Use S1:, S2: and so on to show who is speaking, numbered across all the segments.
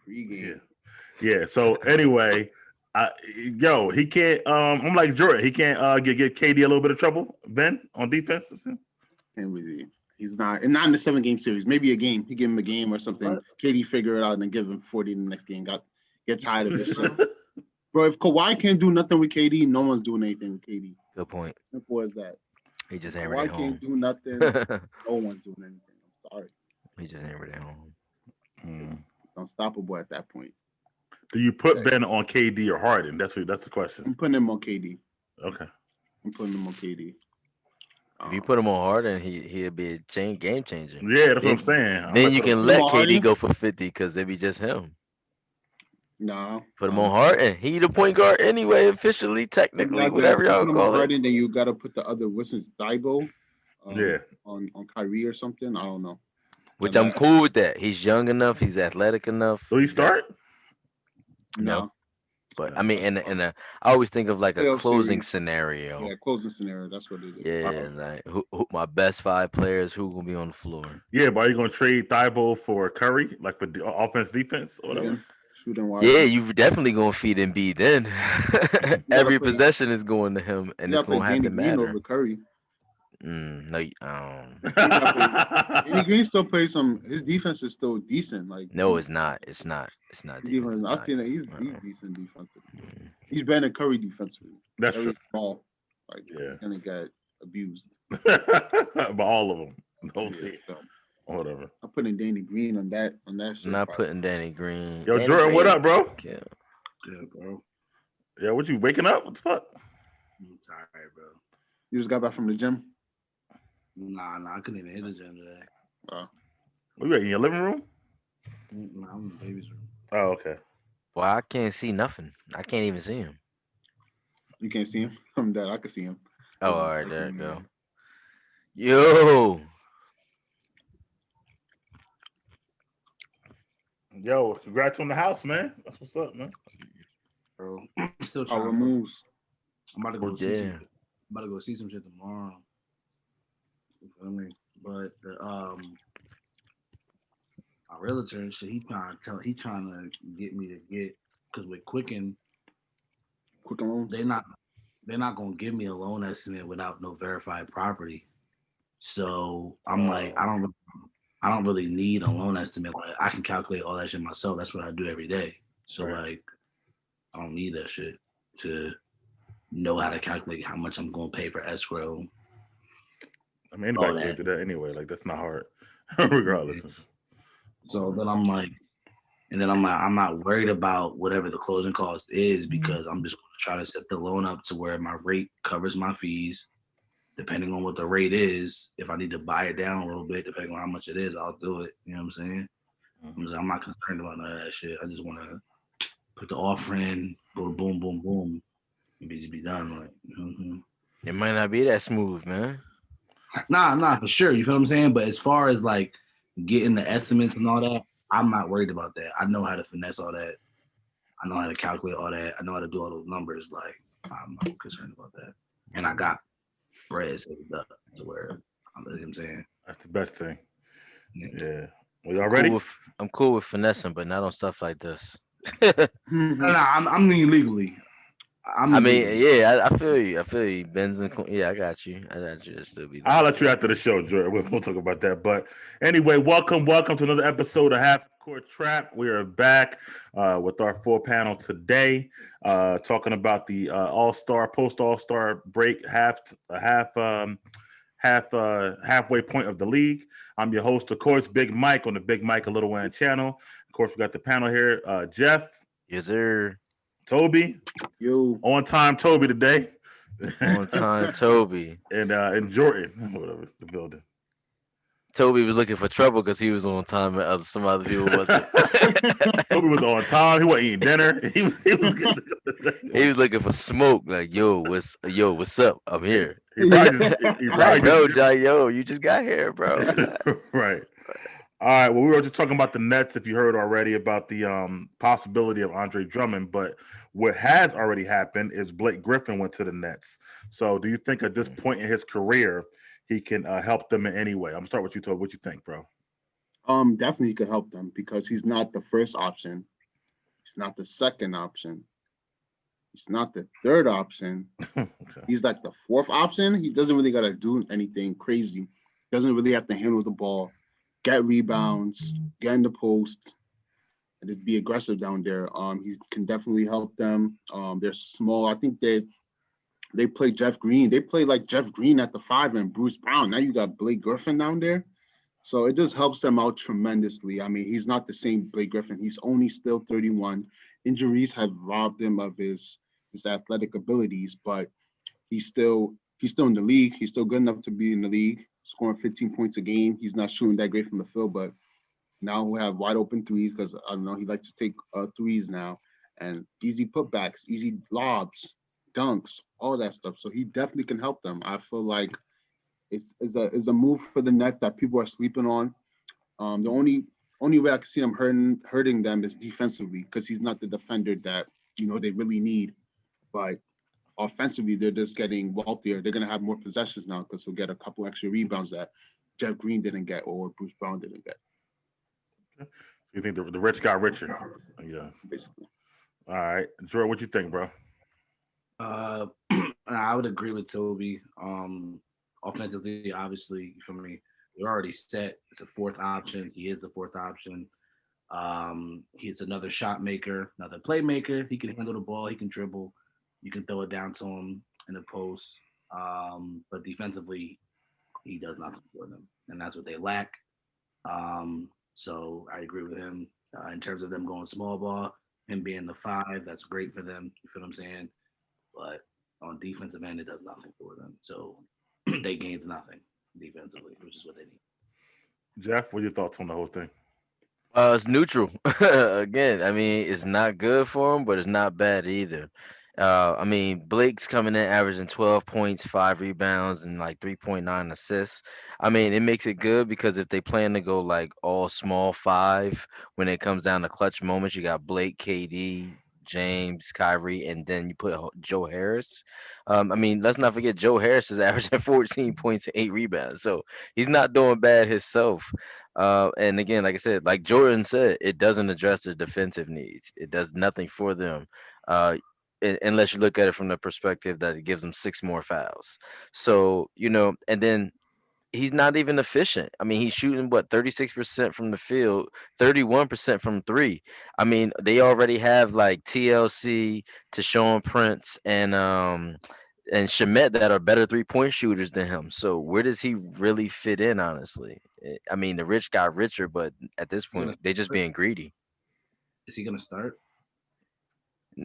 S1: Pregame.
S2: Yeah. So anyway, he can't. I'm like Jordan. He can't get KD a little bit of trouble. Ben on defense.
S1: And he's not in the 7-game series. Maybe a game. He give him a game or something.
S3: What?
S1: KD figure it out and then give him 40 in the next game. Get tired of this shit. Bro, if Kawhi can't do nothing with KD, no one's doing anything with KD.
S4: Good point.
S1: Simple as that.
S4: He just hammered it
S1: Kawhi
S4: home.
S1: can't do nothing. No one's doing anything. I'm sorry.
S4: He just hammered it home.
S1: It's unstoppable at that point.
S2: Do you put Ben on KD or Harden? That's the question.
S1: I'm putting him on KD.
S2: Okay.
S1: I'm putting him on KD.
S4: If you put him on Harden, he'll be a game changer.
S2: Yeah, that's what I'm saying.
S4: Then you can let KD
S1: Harden?
S4: go for 50 because they be just him.
S1: Nah.
S4: Put him on Harden. He the point guard anyway, officially, technically, whatever y'all call it.
S1: Harden, then you gotta put the other Wilson's Daibo.
S2: Yeah.
S1: On Kyrie or something. I don't know.
S4: Which I'm cool with that. He's young enough. He's athletic enough.
S2: Will he start?
S4: No. But I mean, I always think of like a
S1: Playoff
S4: closing
S1: series.
S4: scennario.
S1: Yeah, closing scenario. That's what it is.
S4: Yeah, like who my best 5 players, who gonna be on the floor?
S2: Yeah, but are you gonna trade Thibault for Curry, like for offense, defense, or whatever?
S1: Shooting wise.
S4: Yeah, you definitely gonna feed Embiid then. Every possession is going to him, and it's gonna have to matter.
S1: Over Curry.
S4: No,
S1: Danny Green still plays some. His defense is still decent. Like
S4: no, it's not. It's not.
S1: Defense. I've seen it. He's decent defensively. He's better than Curry defensively.
S2: That's true.
S1: Small. Like he's gonna get abused.
S2: By all of them. No team.
S1: So.
S2: Whatever.
S1: I'm putting Danny Green on that. Shit,
S4: I'm not putting Danny Green.
S2: Yo,
S4: Danny
S2: Jordan,
S4: Green.
S2: what up, bro?
S3: Yeah, bro.
S2: Yeah, what you waking up? What the fuck?
S3: I'm tired, bro.
S1: You just got back from the gym?
S3: Nah, I couldn't even hit the gym today.
S2: Where you at, in your living room?
S3: Nah, I'm in the baby's room.
S2: Oh, okay.
S4: Well, I can't see nothing. I can't even see him.
S1: You can't see him? I'm dead. I can see him.
S4: Oh, all right, there you go. Yo.
S2: Yo, congrats on the house, man. That's what's up, man.
S3: Bro, I'm still trying
S1: moves.
S3: I'm about to go see some. I'm about to go see some shit tomorrow. You feel me? But our realtor and shit, he trying to get me to get, because with Quicken
S1: loans,
S3: they're not gonna give me a loan estimate without no verified property. So I'm like, I don't really need a loan estimate. Like I can calculate all that shit myself. That's what I do every day. So like I don't need that shit to know how to calculate how much I'm gonna pay for escrow.
S2: I mean, anybody can do that anyway. Like that's not hard, regardless.
S3: So then I'm like, I'm not worried about whatever the closing cost is, because I'm just gonna try to set the loan up to where my rate covers my fees. Depending on what the rate is, if I need to buy it down a little bit, depending on how much it is, I'll do it. You know what I'm saying? I'm not concerned about none of that shit. I just want to put the offer in, go boom, boom, boom, and just be done. Like,
S4: It might not be that smooth, man.
S3: Nah, for sure. You feel what I'm saying? But as far as like getting the estimates and all that, I'm not worried about that. I know how to finesse all that. I know how to calculate all that. I know how to do all those numbers. Like, I'm not concerned about that. And I got bread saved up to where, you know what I'm saying?
S2: That's the best thing. Yeah. Well, y'all
S4: I'm
S2: ready?
S4: I'm cool with finessing, but not on stuff like this.
S3: I'm mean legally.
S4: I feel you. Ben's and I got you. It'll still be there.
S2: I'll let you after the show, Jordan. We'll talk about that. But anyway, welcome to another episode of Half Court Trap. We are back with our full panel today, talking about the post All-Star break, halfway point of the league. I'm your host, of course, Big Mike on the BigMike.LittleAnt channel. Of course, we got the panel here. Jeff.
S4: Yes, sir.
S2: Tobi.
S1: Yo.
S2: On time, Tobi today.
S4: On time, Tobi.
S2: and Jordan, whatever, the building.
S4: Tobi was looking for trouble because he was on time and some other people wasn't.
S2: Tobi was on time. He wasn't eating dinner. He
S4: was looking for smoke. Like, what's up? I'm here.
S2: He probably
S4: yo, you just got here, bro.
S2: Right. All right. Well, we were just talking about the Nets, if you heard already, about the possibility of Andre Drummond. But what has already happened is Blake Griffin went to the Nets. So do you think at this point in his career, he can help them in any way? I'm going to start with you, Tobi. What you think, bro?
S1: Definitely he could help them because he's not the first option. He's not the second option. He's not the third option.
S2: Okay.
S1: He's like the fourth option. He doesn't really got to do anything crazy. Doesn't really have to handle the ball, get rebounds, get in the post, and just be aggressive down there. He can definitely help them. They're small. I think they play Jeff Green. They play like Jeff Green at the 5 and Bruce Brown. Now you got Blake Griffin down there. So it just helps them out tremendously. I mean, he's not the same Blake Griffin. He's only still 31. Injuries have robbed him of his athletic abilities, but he's still in the league. He's still good enough to be in the league, scoring 15 points a game. He's not shooting that great from the field, but now we have wide open threes because I don't know, he likes to take threes now, and easy putbacks, easy lobs, dunks, all that stuff. So he definitely can help them. I feel like it's a move for the Nets that people are sleeping on. The only way I can see them hurting them is defensively, because he's not the defender that they really need. But offensively, they're just getting wealthier. They're gonna have more possessions now because he'll get a couple extra rebounds that Jeff Green didn't get or Bruce Brown didn't get.
S2: Okay. You think the rich got richer? Yeah,
S1: basically.
S2: All right, Jordan, what you think, bro?
S3: I would agree with Tobi. Offensively, obviously, for me, we're already set. It's a fourth option. He is the fourth option. He's another shot maker, another playmaker. He can handle the ball. He can dribble. You can throw it down to him in the post. But defensively, he does nothing for them, and that's what they lack. So I agree with him in terms of them going small ball, him being the 5. That's great for them. You feel what I'm saying? But on defensive end, it does nothing for them. So they gained nothing defensively, which is what they need.
S2: Jeff, what are your thoughts on the whole thing?
S4: It's neutral. Again, I mean, it's not good for him, but it's not bad either. I mean, Blake's coming in averaging 12 points, 5 rebounds, and like 3.9 assists. I mean, it makes it good because if they plan to go like all small 5, when it comes down to clutch moments, you got Blake, KD, James, Kyrie, and then you put Joe Harris. I mean, let's not forget Joe Harris is averaging 14 points and 8 rebounds, so he's not doing bad himself. And again, like I said, like Jordan said, it doesn't address their defensive needs. It does nothing for them. Unless you look at it from the perspective that it gives them 6 more fouls. So, and then he's not even efficient. I mean, he's shooting 36% from the field, 31% from 3. I mean, they already have like TLC, Tashawn Prince, and Shamet that are better 3-point shooters than him. So where does he really fit in, honestly? I mean, the rich got richer, but at this point, they're just being greedy.
S3: Is he gonna start?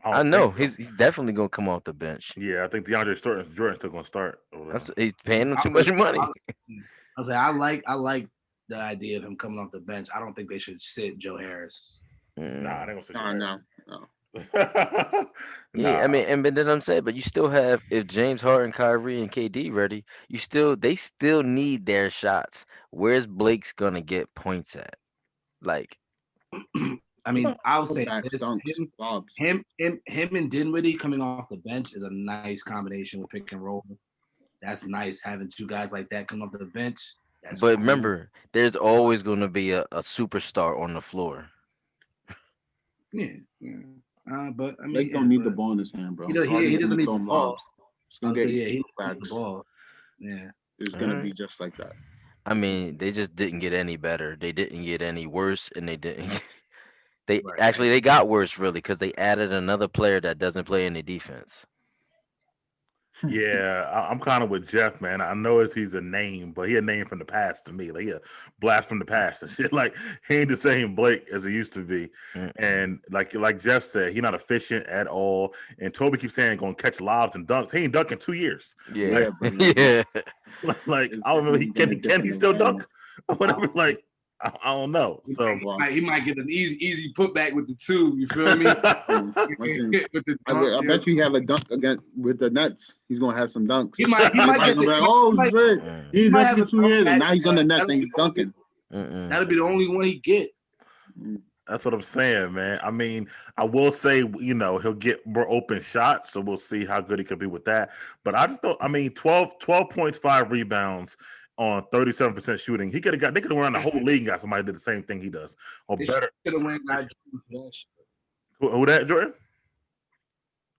S2: I
S4: know
S2: so.
S4: he's definitely gonna come off the bench.
S2: Yeah, I think DeAndre Jordan's still gonna start.
S4: He's paying him too much money.
S3: I was like, I like the idea of him coming off the bench. I don't think they should sit Joe Harris.
S2: Nah, they don't sit Joe Harris.
S1: No.
S4: Yeah, I mean, but then I'm saying, but you still have, if James Harden, Kyrie, and KD ready, they still need their shots. Where's Blake's gonna get points at? Like,
S3: I mean, I'll say
S1: this,
S3: him and Dinwiddie coming off the bench is a nice combination with pick and roll. That's nice having 2 guys like that come off the bench.
S4: But remember, there's always going to be a superstar on the floor.
S3: Yeah. But I mean,
S1: Blake don't need the ball in his hand, bro.
S3: He doesn't need the ball.
S1: He's gonna get
S3: he needs the ball. Yeah,
S1: it's gonna be just like that.
S4: I mean, they just didn't get any better. They didn't get any worse, and they didn't. They got worse really because they added another player that doesn't play any defense.
S2: Yeah, I'm kind of with Jeff, man. I know he's a name, but he a name from the past to me. Like, a blast from the past and shit. Like, he ain't the same Blake as he used to be. And like Jeff said, he's not efficient at all. And Tobi keeps saying going to catch lobs and dunks. He ain't dunked in 2 years.
S4: Yeah,
S2: yeah. Like I don't remember. Can he still dunk? Or whatever. Like, I don't know. So
S3: he might get an easy putback with the 2. You feel me?
S1: I bet you he have a dunk with the Nets. He's gonna have some dunks.
S3: He might get
S1: shit. He dunked in 2 years, and now he's on the Nets and he's dunking.
S3: That'll be the only one he get.
S2: That's what I'm saying, man. I mean, I will say, he'll get more open shots, so we'll see how good he could be with that. But I just don't. I mean, 12 points, 5 rebounds on 37% shooting. They could have run the whole league and got somebody that did the same thing he does. Or better.
S3: Could have went
S2: Who that, Jordan?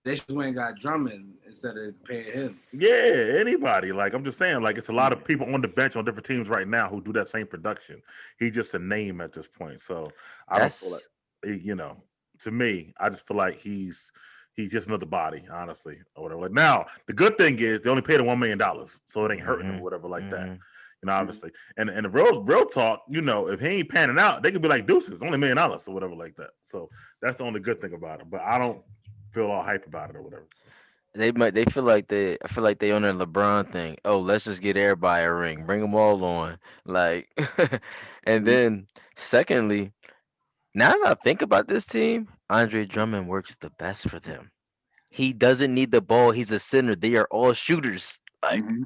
S3: They should went and got Drummond instead of paying him.
S2: Yeah, anybody. Like, I'm just saying, like, it's a lot of people on the bench on different teams right now who do that same production. He's just a name at this point. So I don't feel
S4: That's
S2: like, to me, I just feel like he's just another body, honestly, or whatever. Like, now, the good thing is they only paid him $1 million, so it ain't hurting him or whatever like that. Obviously. And the real talk, if he ain't panning out, they could be like deuces, only $1 million or whatever like that. So that's the only good thing about it. But I don't feel all hype about it or whatever.
S4: they feel like I feel like they on their LeBron thing. Oh, let's just get everybody a ring, bring them all on, like, and then secondly, now that I think about this team, Andre Drummond works the best for them. He doesn't need the ball. He's a center. They are all shooters. Like,
S1: Mhm.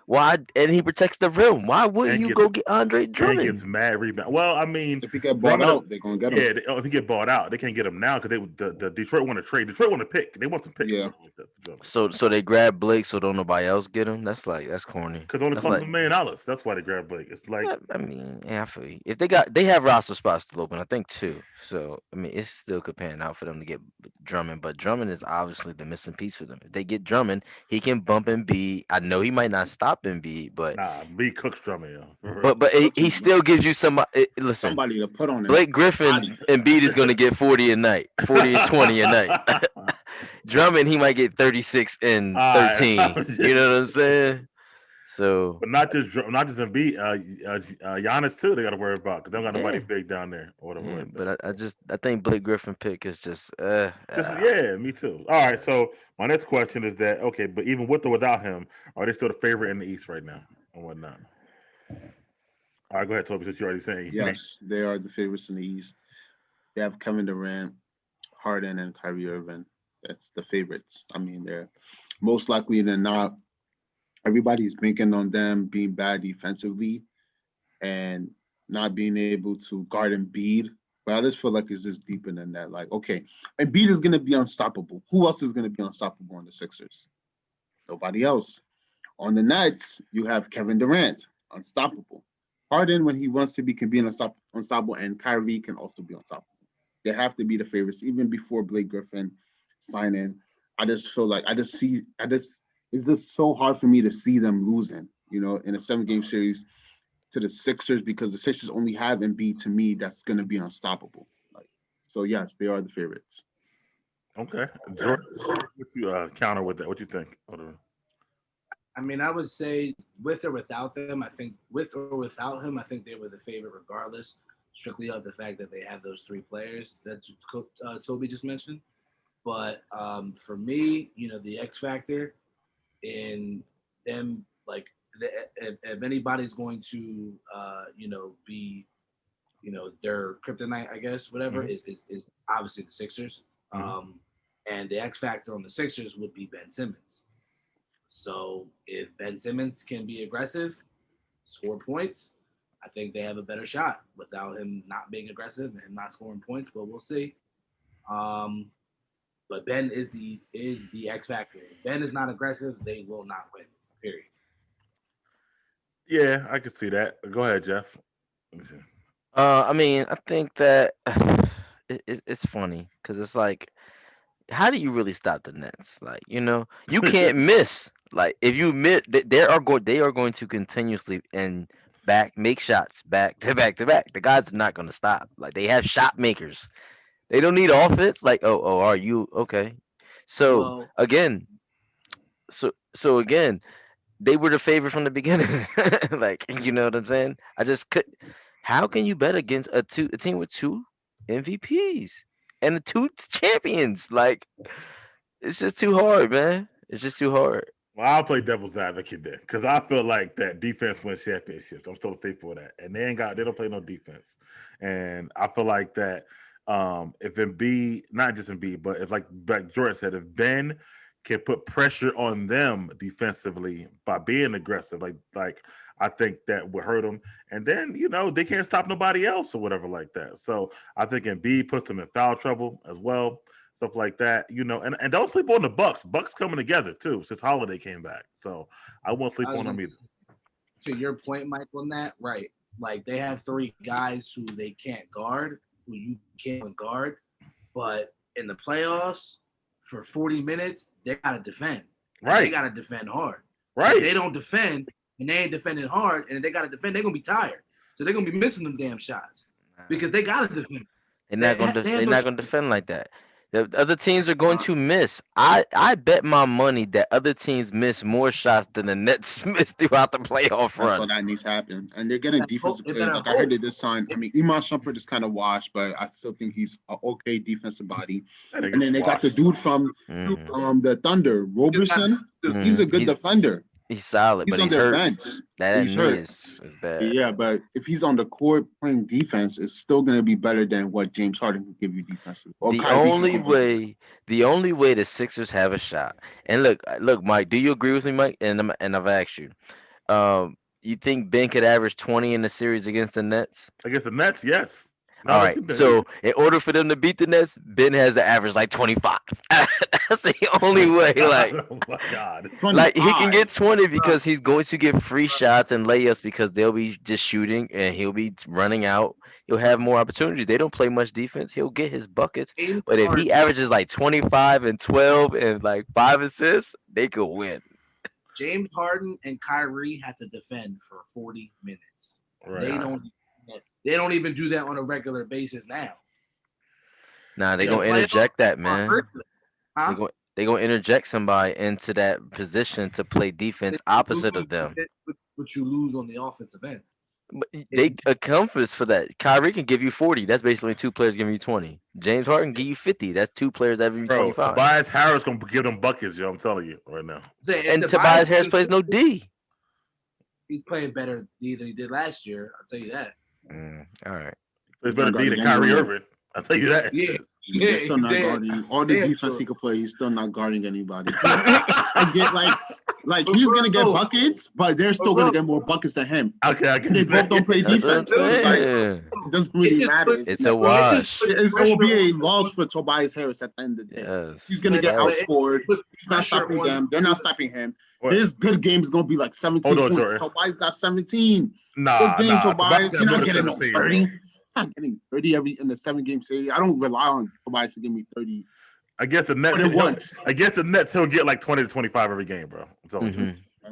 S4: why? And he protects the rim. Why wouldn't
S2: And
S4: you
S2: gets
S4: go get Andre
S2: and
S4: Drummond?
S2: gets mad rebound. Well, I mean,
S1: If he get bought
S2: Drummond,
S1: out, they're gonna get him.
S2: if he get bought out, they can't get him now because the Detroit want to trade. Detroit want to pick. They want some picks.
S1: Yeah.
S2: Like that for Drummond.
S4: So they grab Blake, so don't nobody else get him. That's corny.
S2: Because it only
S4: That's
S2: costs
S4: like,
S2: $1 million. That's why they grab Blake. It's like,
S4: I mean, yeah, I feel you. If they have roster spots still open, I think two. So I mean, it still could pan out for them to get Drummond, but Drummond is obviously the missing piece for them. If they get Drummond, he can bump Embiid. I know he might not stop Embiid, but
S2: nah, B Cooks Drummond, yo. For real.
S4: he still gives you somebody. Listen,
S1: Somebody to put on him.
S4: Blake Griffin Embiid is going to get 40 a night, 40 and 20 a night. Drummond, he might get 36 and 13. You know what I'm saying? So,
S2: But not just Embiid, Giannis too. They got to worry about because they don't got nobody big down there or whatever.
S4: yeah,
S2: Like
S4: but
S2: that.
S4: I think Blake Griffin pick is just
S2: Yeah, me too. All right, so my next question is that okay, but even with or without him, are they still the favorite in the East right now and whatnot? All right, go ahead, Toby. Since you're already saying,
S1: Yes, they are the favorites in the East. They have Kevin Durant, Harden, and Kyrie Irving. That's the favorites. I mean, they're most likely than not. Everybody's banking on them being bad defensively and not being able to guard Embiid. But I just feel like it's just deeper than that. Like, okay, Embiid is going to be unstoppable. Who else is going to be unstoppable on the Sixers? Nobody else. On the Nets, you have Kevin Durant, unstoppable. Harden, when he wants to be, can be unstoppable, and Kyrie can also be unstoppable. They have to be the favorites, even before Blake Griffin sign in. I just feel like it's just so hard for me to see them losing, in a 7-game series to the Sixers because the Sixers only have Embiid to me that's going to be unstoppable. So yes, they are the favorites.
S2: okay, Jordan, what's you counter with that? What you think?
S3: I mean, I would say with or without them, I think with or without him, I think they were the favorite regardless, strictly of the fact that they have those three players that Toby just mentioned. But for me, the X factor in them, like if anybody's going to, be, their kryptonite, I guess, whatever, is obviously the Sixers. And the X factor on the Sixers would be Ben Simmons. So if Ben Simmons can be aggressive, score points, I think they have a better shot without him not being aggressive and not scoring points, but we'll see. But Ben is the X factor. If Ben is not aggressive, they will not win. Period.
S2: Yeah, I can see that. Go ahead, Jeff.
S4: I mean, I think that it's funny because it's like, how do you really stop the Nets? Like, you can't miss. Like, if you miss, they are going to continuously and make shots back to back to back. The guys are not going to stop. Like, they have shot makers. They don't need offense. Like, oh, are you okay? So again, again, they were the favorite from the beginning. Like, you know what I'm saying? I just could. How can you bet against a team with two MVPs and the two champions? Like, it's just too hard, man. It's just too hard.
S2: Well, I'll play devil's advocate there because I feel like that defense wins championships. I'm still faithful for that, and they don't play no defense, and I feel like that if Embiid, not just Embiid, but if like Jordan said, if Ben can put pressure on them defensively by being aggressive, like I think that would hurt them, and then they can't stop nobody else or whatever like that. So I think Embiid puts them in foul trouble as well. Stuff like that, and don't sleep on the Bucks. Bucks coming together too since Holiday came back. So I won't sleep on them either.
S3: To your point, Mike, on that, right? Like they have three guys who they can't guard, who you can't guard, but in the playoffs for 40 minutes, they gotta defend.
S2: Right.
S3: They gotta defend hard.
S2: Right.
S3: If they don't defend and they ain't defending hard, and they gotta defend, they're gonna be tired. So they're gonna be missing them damn shots because they gotta defend.
S4: They're not gonna defend like that. The other teams are going to miss. I bet my money that other teams miss more shots than the Nets miss throughout the playoff run.
S1: That's what that needs to happen. And they're getting defensive players. Like I heard they just signed. I mean, Iman Shumpert is kind of washed, but I still think he's an okay defensive body. And then they got the dude from the Thunder, Roberson. He's a good defender.
S4: He's solid,
S1: He's
S4: but
S1: on
S4: he's
S1: their
S4: hurt.
S1: bench.
S4: That
S1: He's hurt.
S4: is bad.
S1: Yeah, but if he's on the court playing defense, it's still going to be better than what James Harden can give you defensively.
S4: The only way the Sixers have a shot. And look, Mike, do you agree with me, Mike? And I've asked you. You think Ben could average 20 in the series against the Nets?
S2: Against the Nets, yes.
S4: All right. So in order for them to beat the Nets, Ben has to average like 25. That's the only way. Like,
S2: oh my God.
S4: Like he can get 20 because he's going to get free shots and layups because they'll be just shooting and he'll be running out. He'll have more opportunities. They don't play much defense. He'll get his buckets. But if he averages like 25 and 12 and like 5 assists, they could win.
S3: James Harden and Kyrie have to defend for 40 minutes. Right. They don't even do that on a regular basis now.
S4: Nah, they're going to interject that, man. Huh? They're going to interject somebody into that position to play defense opposite of them.
S3: But you lose on the offensive end.
S4: But they accomplish for that. Kyrie can give you 40. That's basically 2 players giving you 20. James Harden can give you 50. That's 2 players that give you 25.
S2: Tobias Harris going to give them buckets, yo. I'm telling you right now.
S4: And Tobias Harris plays no D.
S3: He's playing better D than he did last year. I'll tell you that.
S4: All right.
S2: It's better D than Kyrie Irving. I'll tell you that.
S3: Yeah.
S1: He's still not guarding. All the defense he could play, he's still not guarding anybody. I get like he's gonna get buckets, but they're still gonna get more buckets than him.
S2: Okay,
S1: they both don't play defense. It doesn't really matter.
S4: It's a wash.
S1: It will be a loss for Tobias Harris at the end of the day.
S4: Yes.
S1: He's gonna get outscored. He's not stopping them. They're not stopping him. His good game is gonna be like 17 points.
S2: Jordan.
S1: Tobias got 17.
S2: Nah,
S1: good game, Tobias. You're not getting no 30. I'm not getting 30 in the 7-game series. I don't rely on Tobias to give me 30.
S2: I guess the Nets he'll get like 20 to 25 every game, bro.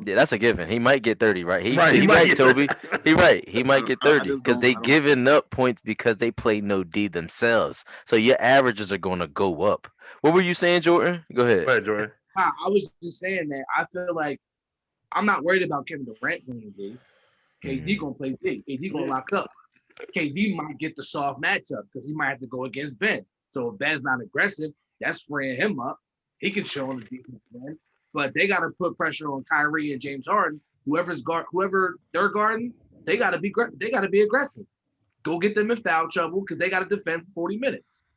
S4: Yeah, that's a given. He might get 30, right? He might, Tobi. He might get 30 because they giving up points because they play no D themselves. So your averages are going to go up. What were you saying, Jordan? Go ahead,
S2: Jordan.
S3: I was just saying that I feel like I'm not worried about Kevin Durant playing D. KD gonna play D. KD gonna lock up. KD might get the soft matchup because he might have to go against Ben. So if Ben's not aggressive, that's freeing him up. He can show on the defense end. But they got to put pressure on Kyrie and James Harden. Whoever they're guarding, they got to be aggressive. Go get them in foul trouble because they got to defend for 40 minutes.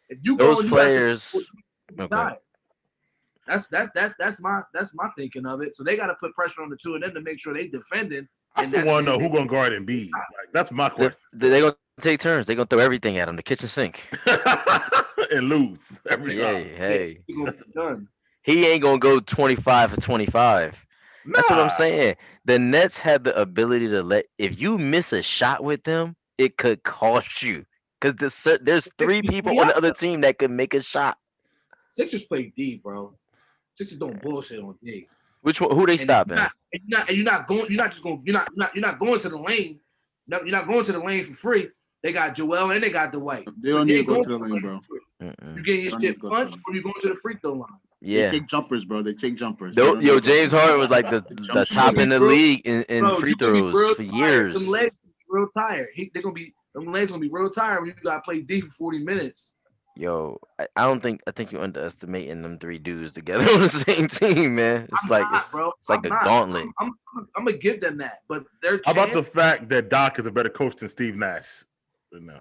S3: If you
S4: those players,
S3: okay. That's my thinking of it. So they got to put pressure on the two of them to make sure they defending.
S2: I still want to know who's gonna guard Embiid. Like, that's my question.
S4: They're gonna take turns. They're gonna throw everything at him, the kitchen sink,
S2: and lose every time.
S4: Hey, he ain't gonna go 25 for 25. Nah. That's what I'm saying. The Nets have the ability to if you miss a shot with them, it could cost you because there's 3 people on the other team that could make a shot.
S3: Sixers play D, bro. Sixers don't bullshit on D.
S4: Which one? Who they stopping?
S3: You're not going to the lane. No, you're not going to the lane for free. They got Joel and they got Dwight.
S1: They don't need to go to the lane, bro.
S3: You getting your shit punched or you going to the free throw line?
S4: Yeah.
S1: They take jumpers, bro. They take jumpers.
S4: Yo, James Harden was like the top in the league in free throws for years.
S3: Them legs real tired. Them legs gonna be real tired when you gotta play D for 40 minutes.
S4: Yo, I think you're underestimating them 3 dudes together on the same team, man. It's like a gauntlet.
S3: I'm gonna give them that, but they're.
S2: How about the fact that Doc is a better coach than Steve Nash? No.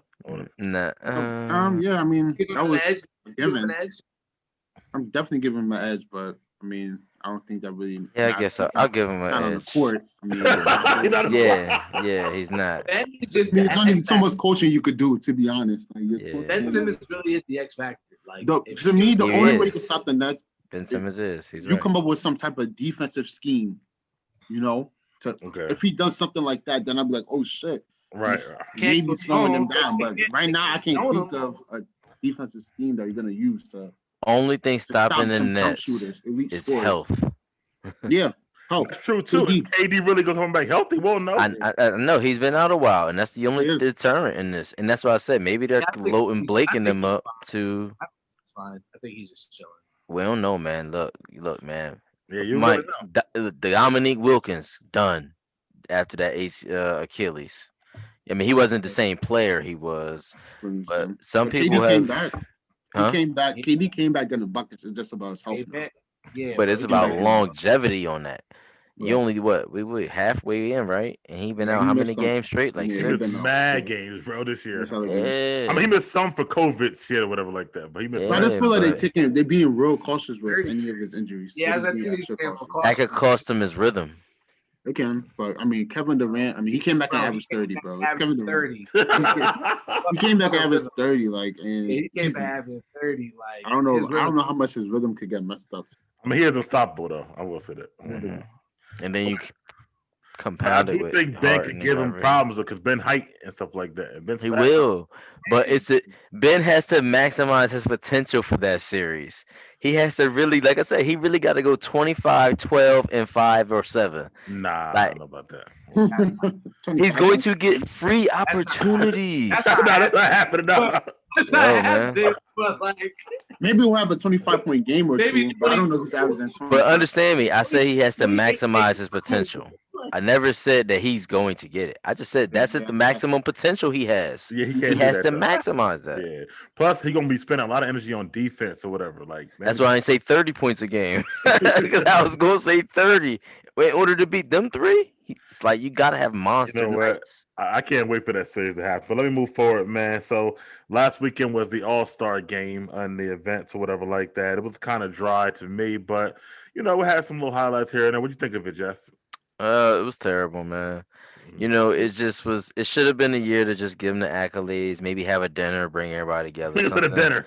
S4: Nah.
S1: Yeah, I mean that was given.
S3: Edge.
S1: I'm definitely giving him an edge, but I mean I don't think that really.
S4: Yeah, I guess I'll give him an edge.
S1: On the court. I mean,
S4: yeah, he's not.
S1: There's only so much coaching you could do, to be honest. Like,
S3: Ben Simmons really is the X factor. Like
S1: to me, the only way to stop the Nets,
S4: Ben Simmons is.
S1: You come up with some type of defensive scheme, If he does something like that, then I'll be like, oh shit.
S2: Right.
S1: Maybe slowing them down, but right now I can't think of defensive scheme that you're gonna use to
S4: Only thing
S1: stop
S4: stopping the
S1: some jump
S4: Nets
S1: shooters, elite
S4: is
S1: scorers.
S4: health.
S1: Yeah, health.
S2: That's true too. Is KD really gonna come back healthy? We'll know.
S4: I know he's been out a while, and that's the only
S1: Yeah.
S4: deterrent in this. And that's why I said maybe they're
S3: Yeah, I think
S4: loading
S3: he's-
S4: Blake
S3: I
S4: and
S3: think
S4: them
S3: he's
S4: up to.
S3: Fine. I think he's just chilling.
S4: We don't know, man. Look, man.
S2: Yeah, you
S4: Mike,
S2: really know.
S4: Dominique Wilkins done after that Achilles. I mean, he wasn't the same player he was, but some people
S1: KD came
S4: have.
S1: back. He came back. KD came back in the buckets. It's just about his health.
S3: Yeah,
S4: but it's
S1: he came
S4: about
S1: back.
S4: longevity on that. You
S1: Right.
S4: only we halfway in, right? And he been
S1: Yeah,
S4: out
S1: he
S4: how
S1: missed
S4: many
S1: some.
S4: games straight? Like
S1: Yeah,
S2: He
S1: he
S4: six.
S1: been
S2: missed
S1: out.
S2: mad
S1: Yeah.
S2: games, bro, this year.
S1: Missed other games.
S4: Yeah.
S2: I mean, he missed some for COVID shit or whatever like that, but he missed.
S1: But I
S2: mad
S1: just feel like
S4: but-
S1: they're being real cautious with any of his injuries.
S3: Yeah,
S1: They're
S3: I
S1: being
S3: think
S1: extra
S3: he's
S1: cautious.
S4: That could cost him his rhythm.
S1: They can, but I mean, Kevin Durant. I mean, he came back and
S3: Bro,
S1: averaged 30, bro. It's
S3: Average
S1: Kevin Durant.
S3: 30.
S1: He came back and averaged 30, like, and
S3: Yeah, he came
S1: easy.
S3: back averaging 30. Like
S1: I don't know.
S3: his
S1: I don't
S3: rhythm-
S1: know how much his rhythm could get messed up.
S2: I mean, he is unstoppable though. I will say that.
S4: Mhm. And then you
S2: But I
S4: compound it
S2: do
S4: with
S2: think Ben
S4: Harden
S2: could
S4: and
S2: give him
S4: Kyrie.
S2: problems because Ben height and stuff like that. And Ben's
S4: He
S2: fast.
S4: will, but Ben has to maximize his potential for that series. He has to really, like I said, he really got to go 25, 12, and 5 or 7.
S2: Nah, I
S4: Like,
S2: don't know about that.
S4: he's going to get free opportunities.
S2: That's not happening. No.
S3: It's
S4: Yo,
S3: not
S4: man.
S3: happening, but like
S1: Maybe we'll have a 25-point game or
S3: Maybe
S1: two, but I don't know if he's averaging 20.
S4: But understand me, I say he has to maximize his potential. I never said that he's going to get it. I just said that's the maximum potential he has.
S2: Yeah, he
S4: He
S2: can't do
S4: has
S2: that,
S4: to
S2: though.
S4: maximize that.
S2: Yeah. Plus, he's gonna be spending a lot of energy on defense or whatever. Like
S4: That's why I didn't say 30 points a game. Because I was gonna say 30. In order to beat them three, it's like you gotta have monster
S2: You know what?
S4: nights.
S2: I can't wait for that series to happen. But let me move forward, man. So last weekend was the All-Star game and the events or whatever like that. It was kind of dry to me, but we had some little highlights here and there. What do you think of it, Jeff?
S4: It was terrible, man. It just was. It should have been a year to just give them the accolades, maybe have a dinner, bring everybody together.
S2: For the dinner.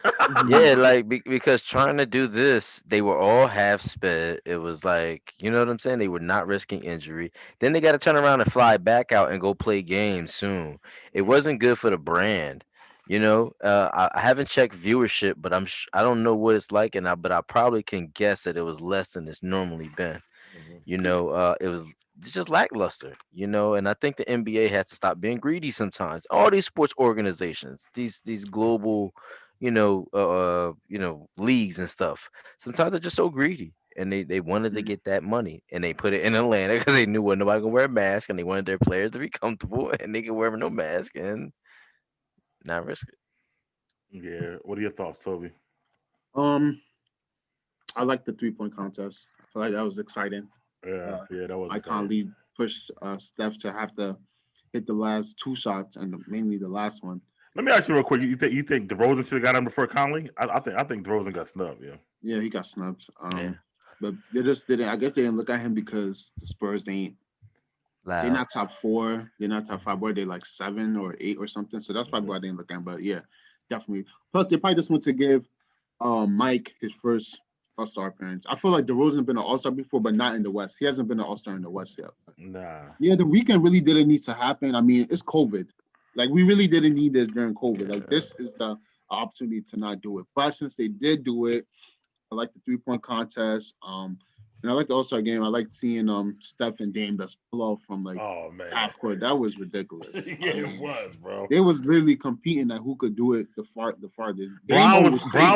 S4: Yeah, like because trying to do this, they were all half sped. It was like, you know what I'm saying? They were not risking injury. Then they got to turn around and fly back out and go play games soon. It wasn't good for the brand. I haven't checked viewership, but I don't know what it's like, but I probably can guess that it was less than it's normally been. It was just lackluster, and I think the NBA has to stop being greedy sometimes. All these sports organizations, these global, leagues and stuff, sometimes they're just so greedy, and they wanted to get that money, and they put it in Atlanta because they knew nobody gonna wear a mask, and they wanted their players to be comfortable, and they could wear no mask and not risk it.
S2: Yeah. What are your thoughts, Toby?
S1: I like the 3-point contest. I feel like that was exciting.
S2: Yeah, that was
S1: Icon Lee pushed Steph to have to hit the last 2 shots and mainly the last one.
S2: Let me ask you real quick. You think DeRozan should have got him before Conley? I think DeRozan got snubbed. Yeah.
S1: Yeah, he got snubbed.
S4: Yeah.
S1: But they just didn't. I guess they didn't look at him because the Spurs they're not top 4. They're not top 5. Were they like 7 or 8 or something? So that's probably why they didn't look at him. But yeah, definitely. Plus, they probably just want to give Mike his first All-Star appearance. I feel like DeRozan's been an All-Star before, but not in the West. He hasn't been an All-Star in the West yet.
S2: Nah.
S1: Yeah, the weekend really didn't need to happen. I mean, it's COVID. Like, we really didn't need this during COVID. Like, this is the opportunity to not do it. But since they did do it, I like the 3-point contest. And I like the All-Star game. I like seeing Steph and Dame just pull off from half court. That was ridiculous.
S2: Yeah, it was, bro.
S1: They was literally competing at who could do it the farthest.
S2: Brown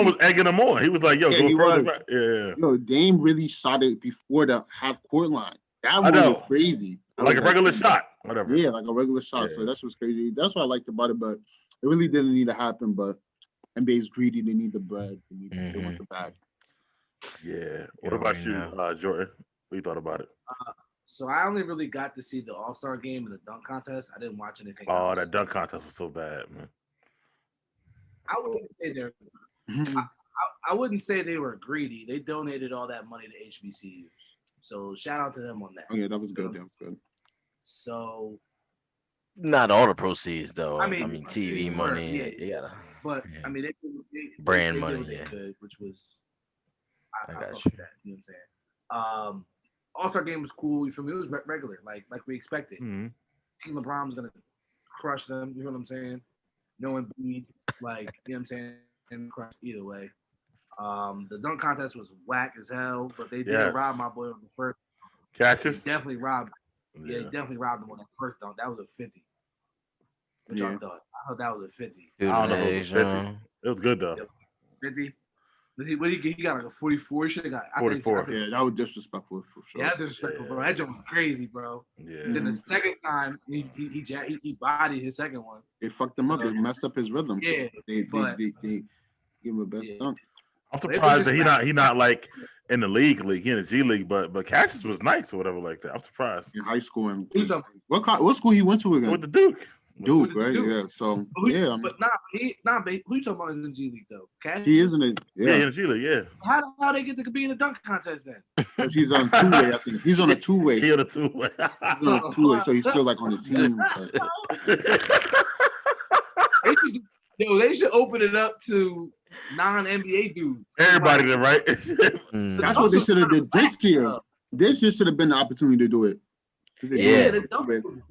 S2: was egging them on. He was like, "Yo,
S1: Yeah,
S2: go
S1: he
S2: further."
S1: was.
S2: Back. Yeah.
S1: Yo, Dame really shot it before the half court line. That one was crazy.
S2: Like a regular shot. Whatever.
S1: Yeah, like a regular shot.
S2: Yeah.
S1: So that's what's crazy. That's what I liked about it, but it really didn't need to happen. But NBA's greedy. They need the bread. They want the bag.
S2: Yeah. What about you, Jordan? What you thought about it?
S3: So I only really got to see the All-Star game and the dunk contest. I didn't watch anything else.
S2: Oh, that dunk contest was so bad, man.
S3: I wouldn't say they're I wouldn't say they were greedy. They donated all that money to HBCUs. So shout out to them on that.
S1: Oh yeah, that was good. That was good.
S3: So
S4: not all the proceeds though.
S3: I mean
S4: TV money.
S3: Yeah.
S4: You gotta,
S3: but I mean, they
S4: brand
S3: did
S4: money.
S3: what they
S4: Yeah.
S3: could, which was I
S4: got
S3: fuck
S4: you.
S3: with that. You know what I'm saying? All-Star game was cool. For me, it was regular, like we expected.
S2: Mm-hmm.
S3: Team LeBron was gonna crush them. You know what I'm saying? No Embiid, like you know what I'm saying. and crushed either way. The dunk contest was whack as hell, but they did
S2: Yes.
S3: rob my boy on the first.
S2: Cassius?
S3: They definitely robbed. Yeah,
S2: Yeah.
S3: they definitely robbed him on that first dunk. That was a 50. What y'all thought? I thought that was a 50.
S2: I don't know if it was 50. It was good though.
S3: 50. He got like a 44. He should have got
S2: 44.
S1: Yeah, that was disrespectful for sure.
S3: Yeah, that's disrespectful, bro. That joke was crazy, bro.
S2: Yeah.
S3: And then the second time, he bodied his second one.
S1: They fucked him up. They messed up his rhythm.
S3: Yeah,
S1: They give him a best dunk.
S2: I'm surprised that he not like in the league. He in the G League, but Cassius was nice or whatever like that. I'm surprised.
S1: In high school and what school he went to again?
S2: With the Duke.
S1: Duke, right? Duke. Yeah. So
S3: who you talking about is in G League though? Cassius?
S1: He is in it.
S2: Yeah, in the G League. Yeah.
S3: How they get to be in the dunk contest then?
S1: Because he's on two-way. I think he's on a two-way.
S2: He on a two-way.
S1: He's on a two-way, so he's still like on the team.
S3: They should open it up to non-NBA dudes.
S2: Everybody there, right?
S1: That's what they should have did this year. This year should have been the opportunity to do it.
S4: Yeah.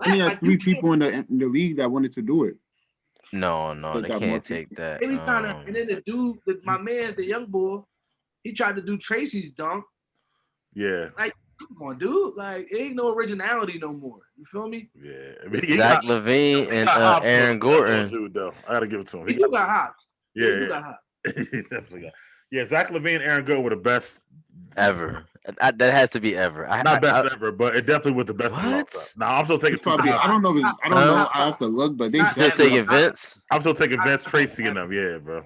S1: He had 3 people in the league that wanted to do it.
S4: No, they can't take that.
S3: And then the dude, my man, the young boy, he tried to do Tracy's dunk.
S2: Yeah.
S3: Like, come on, dude. Like, it ain't no originality no more. You feel me?
S2: Yeah.
S4: I mean, Zach LaVine and Aaron Gordon.
S2: Dude, though. I gotta give it to him.
S3: He got hops.
S2: Yeah.
S3: He got hops.
S2: He definitely got. Yeah, Zach LaVine and Aaron Gordon were the best
S4: ever. That has to be ever.
S2: Not best ever, but it definitely was the best.
S4: What?
S2: No, I'm still taking
S1: probably, I don't know. I don't know. I have to look, but they
S4: still taking Vince.
S2: I'm still taking Vince, Tracy, and them. Yeah, bro.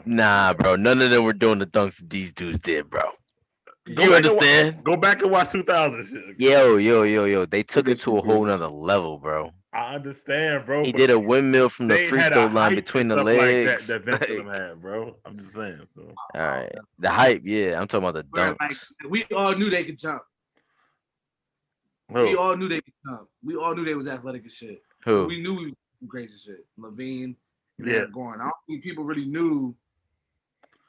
S4: Nah, bro. None of them were doing the dunks that these dudes did, bro. You understand?
S2: Go back and watch 2000 shit.
S4: Yo. They took it to a whole nother level, bro.
S2: I understand, bro.
S4: He did a windmill from the free throw line between the legs.
S2: Like that Vince had, bro. I'm just saying. So.
S4: All right, the hype, yeah. I'm talking about the dunks.
S3: Like, we all knew they could jump.
S2: Who?
S3: We all knew they could jump. We all knew they was athletic as shit.
S4: Who?
S3: So we knew we was some crazy shit. LaVine, Gordon. I don't think people really knew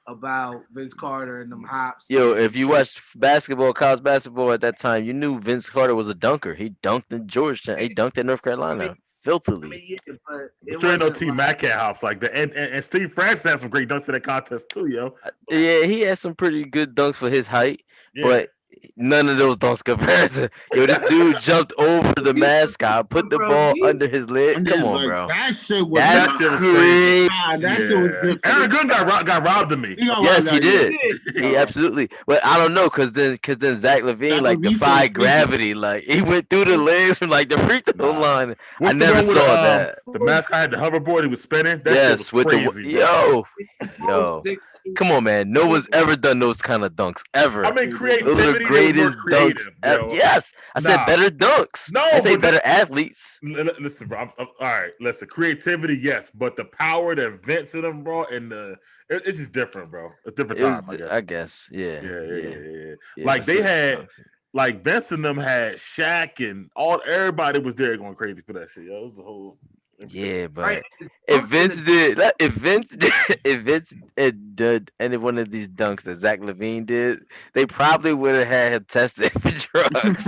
S3: about Vince Carter and them hops.
S4: Yo, if you watched college basketball at that time, you knew Vince Carter was a dunker. He dunked in Georgetown. He dunked in North Carolina. Filthily.
S2: But there ain't no T Mac at house like that. And Steve Francis had some great dunks in that contest too, yo.
S4: Yeah, he had some pretty good dunks for his height, but none of those dunks comparison. Yo, this dude jumped over the mascot, put the ball under his leg. Come on, bro.
S1: That shit was
S4: crazy.
S1: That shit was different.
S2: Aaron Gordon got robbed of me.
S4: Yes, he did. He absolutely. But I don't know, cause then Zach LaVine defied gravity. Like he went through the legs from like the free throw line. I never saw that.
S2: The mascot had the hoverboard. He was spinning. That
S4: yes,
S2: shit was
S4: with
S2: crazy,
S4: yo. Come on, man. No one's ever done those kind of dunks ever.
S2: I mean, creativity.
S4: Those are the greatest dunks ever. Yes, I said better dunks.
S2: No,
S4: I say better athletes.
S2: Listen, bro. All right, listen. Creativity, yes, but the power that Vince and them brought, and it's just different, bro. It's different time.
S4: I guess. Yeah.
S2: Like they had, like Vince and them had Shaq and everybody was there going crazy for that shit. Yo, it was a whole.
S4: Yeah, but if Vince did any one of these dunks that Zach LaVine did, they probably would have had him tested for drugs.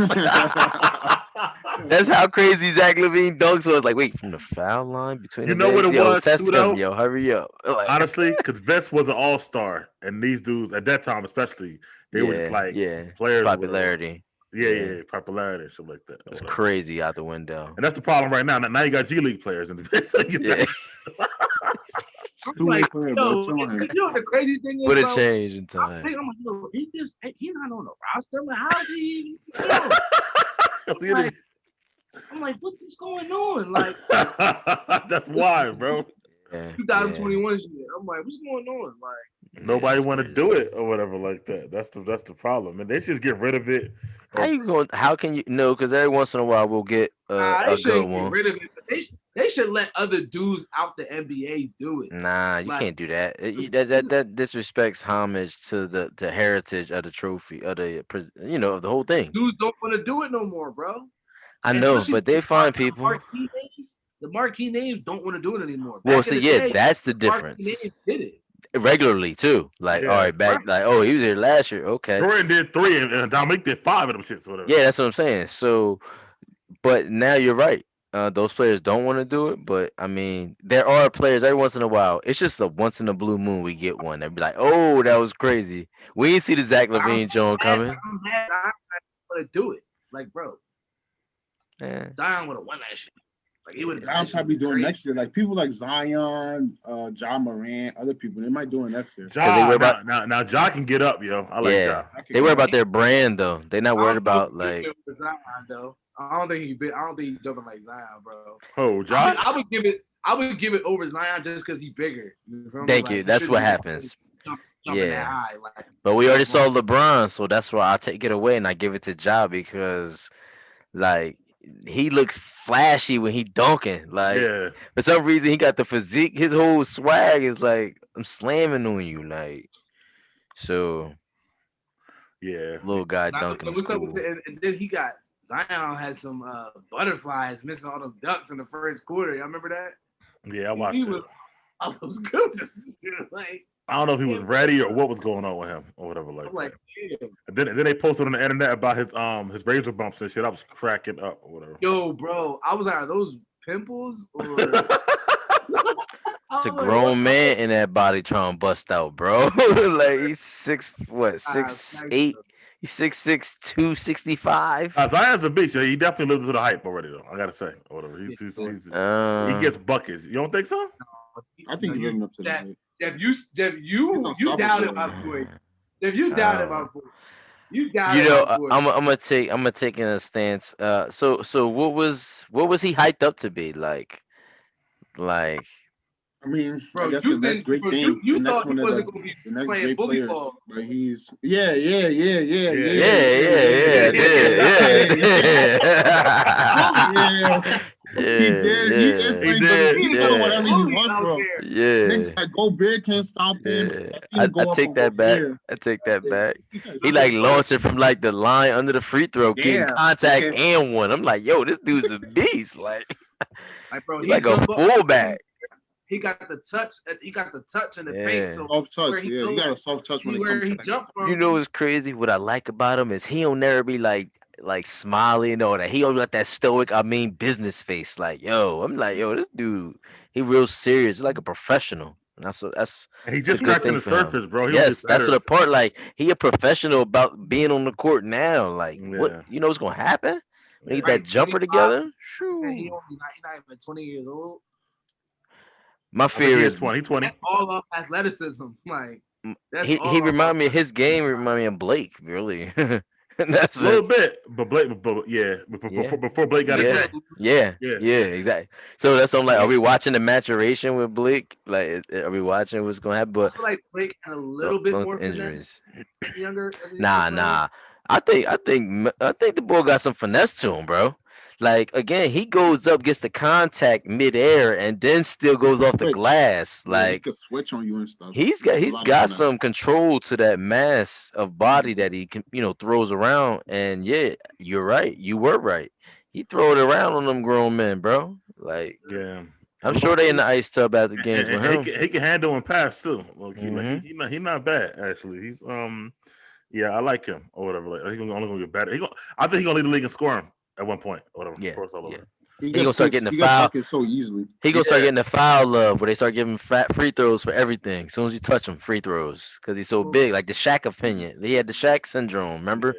S4: That's how crazy Zach LaVine dunks was. Like, wait, from the foul line between the
S2: what it was?
S4: Test him, yo, hurry up. Like,
S2: honestly, because Vince was an all-star, and these dudes at that time, especially, they were just like players.
S4: Popularity.
S2: Yeah, popularity and shit like that.
S4: It's crazy out the window.
S2: And that's the problem right now. Now you got G League players in the
S3: like, yo, you know the crazy thing is,
S4: what a change in time.
S3: I'm like, yo, he's not on the roster. Like, how is he? I'm like, what's going on? Like,
S2: that's why, bro.
S3: 2021 shit. I'm like, what's going on? Like,
S2: nobody want to do it or whatever like that. That's the problem, and they should get rid of it.
S4: How can you know? Because every once in a while we'll get a good one.
S3: Get rid of it. But they should let other dudes out the NBA do it.
S4: Nah, you can't do that. That disrespects homage to the heritage of the trophy of the of the whole thing.
S3: Dudes don't want to do it no more, bro.
S4: I know, but they find people.
S3: The marquee names don't want to do it anymore.
S4: Well, that's the difference.
S3: Names did it
S4: regularly too. Like, all right, back like, he was here last year. Okay,
S2: Jordan did 3 and Dominic did 5 of them shits. Whatever.
S4: Yeah, that's what I'm saying. So, but now you're right. those players don't want to do it, but I mean, there are players every once in a while. It's just a once in a blue moon we get one. They'd be like, "Oh, that was crazy." We didn't see the Zach Levine Jones coming.
S3: I'm mad Zion would do it. Like, bro,
S4: Yeah.
S3: Zion would have won that shit. Like, he would
S1: I'm probably doing next year. Like people like Zion, John Morant, other people, they might do it next year.
S2: Ja, now Ja can get up, yo. I like Ja.
S4: They worry about their brand though. They're not worried about like.
S3: Zion, though. I don't think he's jumping like Zion, bro.
S2: Oh, Ja.
S3: I would give it over Zion just because he's bigger.
S4: Thank you. That's what happens.
S3: Jumping that high, like,
S4: but we already saw LeBron, so that's why I take it away and I give it to Ja because, like, he looks flashy when he dunking. Like, for some reason, he got the physique. His whole swag is like, I'm slamming on you, like. So, little guy dunking is cool.
S3: And then he got Zion had some butterflies missing all them ducks in the first quarter. Y'all remember that?
S2: Yeah, I watched it.
S3: I was good to see, like.
S2: I don't know if he was ready or what was going on with him or whatever like that. And then they posted on the internet about his razor bumps and shit. I was cracking up or whatever.
S3: Yo, bro, I was like, are those pimples or?
S4: It's a grown man in that body trying to bust out, bro. Like he's 6'8". He's 6'6", 265.
S2: Zion's a beast. He definitely lives to the hype already, though. I gotta say, or whatever. He gets buckets. You don't think so?
S1: I think he's living up to that.
S3: If you doubted my boy. If you doubted my boy. You doubted my boy.
S4: I'm gonna take in a stance. So what was he hyped up to be like?
S1: I mean,
S3: bro,
S1: I guess the next great thing.
S3: You thought he wasn't gonna be playing bully ball,
S1: but he's yeah. He did. He did whatever he wants, bro.
S4: Yeah.
S1: Like Go Bear can't stop him.
S4: I take that back. I take that back. He like launching from like the line under the free throw, getting contact and one. I'm like, yo, this dude's a beast. Like
S3: bro,
S4: he's like a fullback.
S3: He got the touch. He got the touch in the paint. So
S1: soft touch. He got a soft touch when
S4: he jumps from. You know what's crazy? What I like about him is he don't never be like smiling or that. He always got that stoic, business face. Like, yo, I'm like, yo, this dude, he real serious. He's like a professional. And that's
S2: he just scratching the surface, bro.
S4: Yes, that's what the part. Like, he a professional about being on the court now. Like, what you know what's gonna happen when he get that jumper together?
S3: He's not even 20 years old.
S4: My fear is
S2: 20.
S3: That's all off athleticism. Like
S4: he remind me. His game remind me of Blake, really. That's
S2: a little bit, but before Blake got it.
S4: Yeah, exactly. So that's what I'm like. Are we watching the maturation with Blake? Like, are we watching what's gonna happen? But
S3: I feel like Blake had a little bit more
S4: injuries.
S3: Younger.
S4: Nah. I think the boy got some finesse to him, bro. Like, again, he goes up, gets the contact midair, and then still goes off the glass. Like,
S1: he could switch on you and stuff.
S4: He's got some control to that mass of body that he can, throws around. And yeah, you're right. You were right. He throw it around on them grown men, bro. Like, I'm sure they in the ice tub at the games with him.
S2: He can handle and pass too. Like, he's not bad actually. He's yeah, I like him or whatever. Like, he's only gonna get better. I think he's gonna lead the league in scoring at one point or whatever.
S4: Yeah. He gonna start getting the foul
S1: so easily.
S4: He gonna start getting the foul love where they start giving free throws for everything. As soon as you touch him, free throws because he's so big. Like the Shaq opinion. He had the Shaq syndrome. Remember,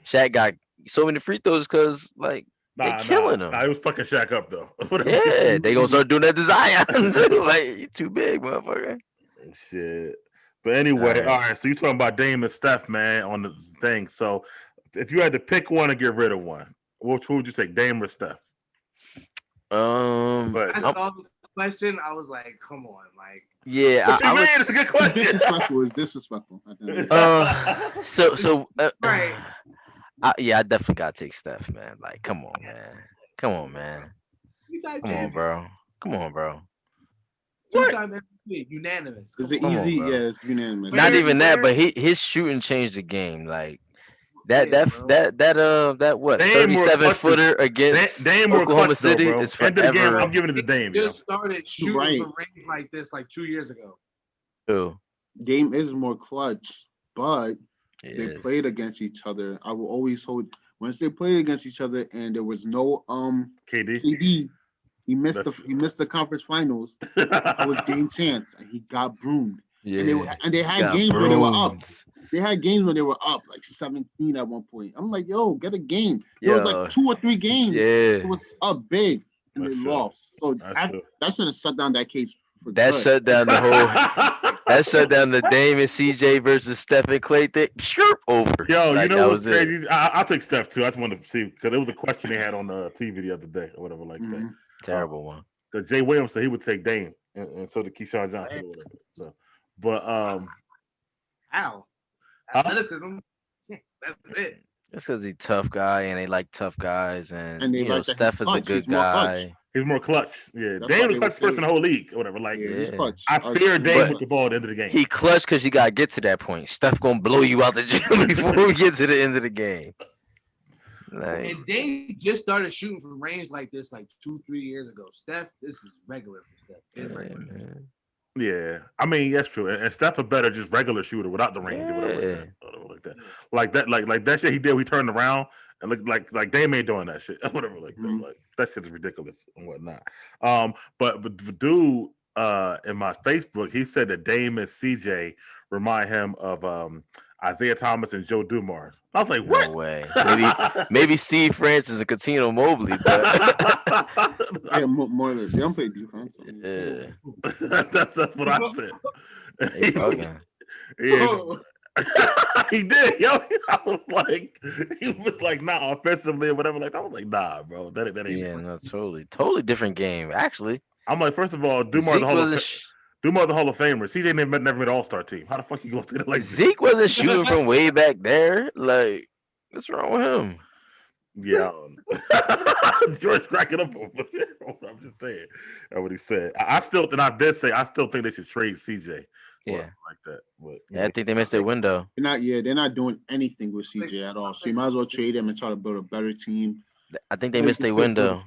S4: Shaq got so many free throws because like they killing him.
S2: He was fucking Shaq up though.
S4: Yeah, they gonna start doing that to Zion. Like you too big, motherfucker.
S2: Shit. But anyway, all right. So you talking about Dame and Steph, man, on the thing. So if you had to pick one and get rid of one, which would you take, Dame or Steph?
S3: But I saw this question. I was like, "Come on, like."
S2: Yeah, it's a good question.
S1: It's disrespectful.
S3: Right.
S4: I definitely gotta take Steph, man. Like, come on, man. Come on, bro.
S3: Two-time MVP, unanimous.
S1: Is it easy? Yeah, it's unanimous.
S4: Not even that, but his shooting changed the game. Like that what 37-footer against Oklahoma City is forever.
S2: Game, I'm giving it to Dame.
S3: Just started shooting the rings like this like 2 years ago.
S4: Who?
S1: Dame is more clutch, but they played against each other. I will always hold once they played against each other and there was no KD, he missed the conference finals. That was Dame Chance, and he got broomed.
S4: Yeah.
S1: And they had games where they were up. They had games where they were up like 17 at one point. I'm like, yo, get a game. It was like 2 or 3 games.
S4: Yeah.
S1: It was up big and they lost. So that should have shut down that case.
S4: That shut down the whole. That shut down the Dame and CJ versus Steph and Clay thing. Sure, over.
S2: Yo, like, you know what's crazy? I'll take Steph too. I just wanted to see because there was a question they had on TV the other day or whatever like that.
S4: Terrible one.
S2: Because Jay Williams said he would take Dame, and so did Keyshawn Johnson or whatever. So, but
S5: how? Athleticism. That's it.
S4: That's because he's a tough guy, and they like tough guys, and you know,
S1: like
S4: Steph is a good guy.
S2: He's more clutch. Yeah, Dame is the clutch person in the whole league or whatever. Like, I fear Dame with the ball at the end of the game.
S4: He clutch because you gotta get to that point. Steph gonna blow you out the gym before we get to the end of the game.
S5: Like, and Dame just started shooting from range like this like 2-3 years ago. Steph, this is regular for Steph.
S2: Yeah, I mean that's true. And Steph a better just regular shooter without the range or whatever like that. Like that shit he did. We turned around and looked like Dame ain't doing that shit. Whatever like that. Like that shit is ridiculous and whatnot. But the dude in my Facebook, he said that Dame and CJ remind him of Isaiah Thomas and Joe Dumars. I was like, what?
S4: No way. Maybe Steve Francis and Cuttino Mobley, but
S1: more they don't play defense.
S2: That's what I said. He did, yo. I was like, he was like, nah, offensively or whatever. Like, I was like, nah, bro, that ain't.
S4: Yeah, no, totally different game. Actually,
S2: I'm like, first of all, Dumars the Hall of Famer. CJ never made an All-Star team. How the fuck you go through that? Like
S4: Zeke wasn't shooting from way back there. Like, what's wrong with him?
S2: Yeah, George cracking up over there. I'm just saying. That's what he said. I still think they should trade CJ.
S4: Yeah,
S2: like that. But
S4: I think they missed their window.
S1: They're not doing anything with CJ at all. So you might as well trade him and try to build a better team.
S4: I think they missed their window.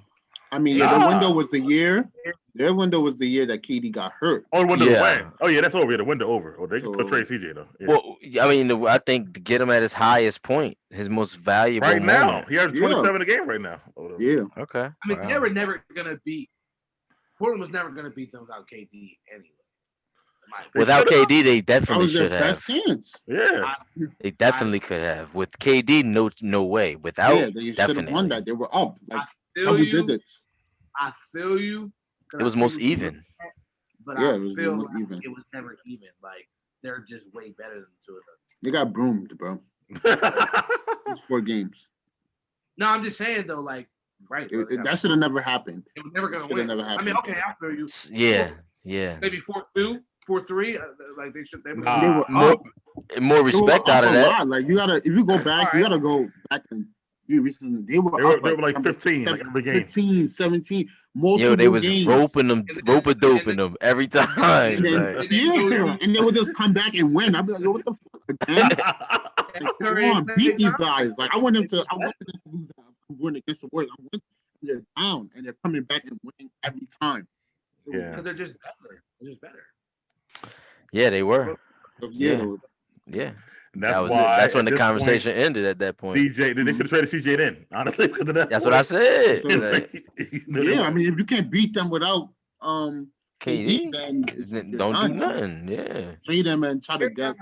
S1: I mean, the window was the year. Their window was the year that KD got hurt.
S2: Oh, the window went. Oh, yeah, that's over. The window over. Oh, they can still trade CJ though. Yeah.
S4: Well, I mean, I think to get him at his highest point, his most valuable.
S2: Right now, he has 27 a game right now.
S1: Yeah.
S4: Okay.
S5: I mean, they were never gonna beat. Portland was never gonna beat them without KD anyway.
S4: Without KD, they definitely should have.
S1: Best chance.
S2: Yeah,
S4: they definitely could have. With KD, no way. Without,
S1: they should have won that. They were up like double digits.
S5: I feel you.
S4: It was most even.
S5: But I feel like even. It was never even. Like they're just way better than the two of them.
S1: They got broomed, bro. It's 4 games.
S5: No, I'm just saying though, like right.
S1: That should have never happened.
S5: It was never gonna win.
S1: Never happened.
S5: I mean, okay, I feel you.
S4: Yeah.
S5: Maybe 4-2, 4-3. Like they should. They
S1: were
S4: more respect out of that.
S1: Like you gotta, if you go back, you gotta go back and. They were
S2: like 15, like every game.
S1: 15, 17.
S4: They was roping them, doping them every time.
S1: And they would just come back and win. I'd be like, yo, what the fuck again? Like, come on, beat these guys. Like I want them to lose. I'm going against the Warriors. I want they're down and they're coming back and winning every time.
S2: Yeah,
S5: because they're just better.
S4: Yeah, they were. Yeah.
S2: And that's
S4: when the conversation ended at that point.
S2: CJ, they should have traded CJ in, honestly, because of that.
S4: That's what I said.
S1: I mean, if you can't beat them without
S4: KD, then don't do nothing. Yeah,
S1: trade them and try to get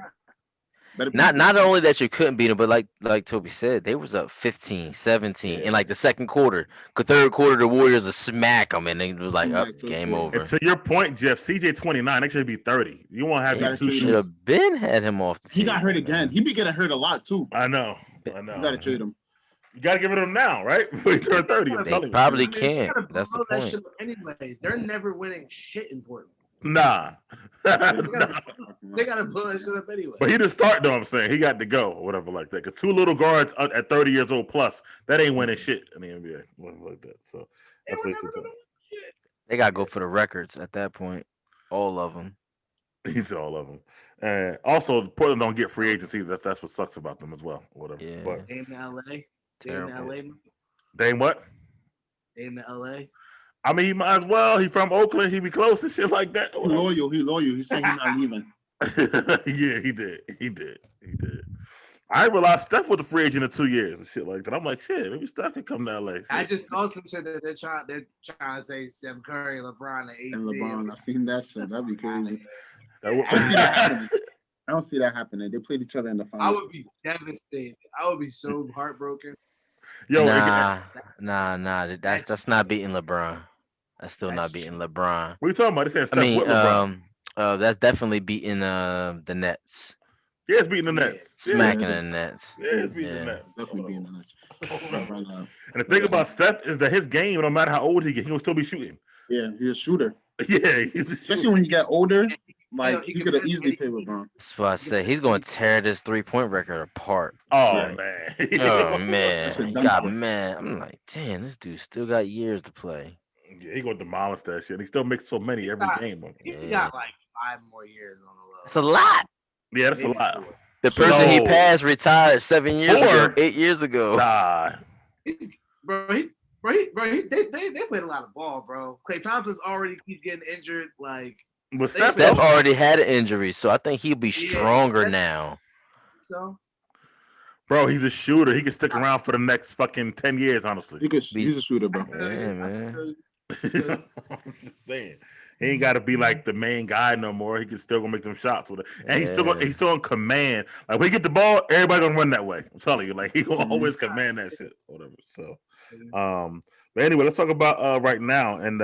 S1: better.
S4: Not only that you couldn't beat them, but like Tobi said, they was up 15, 17 in like the second quarter. Third quarter, the Warriors would smack them, and it was like game over.
S2: And to your point, Jeff, CJ 29, they should be 30. You won't have these two.
S4: Should have been had him off the team.
S1: He got hurt again. He be getting hurt a lot too.
S2: I know.
S1: You gotta trade him.
S2: You gotta give it to him now, right? Before he turn 30. I'm telling you.
S4: Probably can't. That's the point.
S5: Anyway, they're never winning shit in Portland.
S2: Nah.
S5: They gotta pull that shit up anyway.
S2: But he didn't start though, I'm saying. He got to go or whatever like that. Because 2 little guards at 30 years old plus, that ain't winning shit in the NBA. Whatever like that. So that's what you tell.
S4: They gotta go for the records at that point. All of them.
S2: He said all of them. And also Portland don't get free agency. That's what sucks about them as well. Whatever.
S4: Yeah.
S2: But
S5: Dame to LA.
S2: Dame what?
S5: Dame to LA.
S2: I mean, he might as well. He from Oakland. He be close and shit like that.
S1: He loyal. He said he's not leaving.
S2: Yeah, he did. I didn't realize Steph was a free agent in 2 years and shit like that. I'm like, shit, maybe Steph could come to LA. Shit.
S5: I just saw some shit that they're trying to say Steph Curry, LeBron,
S1: and LeBron. I seen that shit. That'd be crazy.
S2: That
S1: I don't see that happening. I don't see that happening. They played each other in the finals.
S5: I would be devastated. I would be so heartbroken.
S2: Yo,
S4: nah. That's not beating LeBron. That's still not beating LeBron.
S2: What are you talking about? They saying Steph
S4: I mean,
S2: with LeBron.
S4: That's definitely beating the Nets.
S2: Yeah, it's beating the Nets.
S4: Smacking the Nets.
S2: Yeah, it's beating the Nets.
S1: Definitely beating the Nets.
S2: And the thing about Steph is that his game, no matter how old he gets, he will still be shooting.
S1: Yeah, he's a shooter.
S2: Yeah,
S1: especially when he get older. Like he could have easily played LeBron.
S4: That's what I said. He's going to tear this 3-point record apart.
S2: Oh man.
S4: Oh man. He got mad. I'm like, damn, this dude still got years to play.
S2: Yeah, he gonna demolish that shit. He still makes so many every game.
S5: He got like 5 more years on the low.
S4: It's a lot.
S2: Yeah, that's a lot.
S4: The person he passed retired 7 years ago, 8 years ago.
S2: Nah.
S5: They played a lot of ball, bro. Klay Thompson's already keeps getting injured. Like,
S2: but
S4: Steph already had an injury, so I think he'll be stronger now.
S5: So,
S2: bro, he's a shooter. He can stick around for the next fucking 10 years, honestly.
S1: He's a shooter, bro.
S4: Yeah, man.
S2: I'm just saying. He ain't got to be like the main guy no more. He can still go make them shots with it, and he's still on command. Like when he get the ball, everybody gonna run that way. I'm telling you, like he gonna always command that shit, whatever. So, but anyway, let's talk about right now in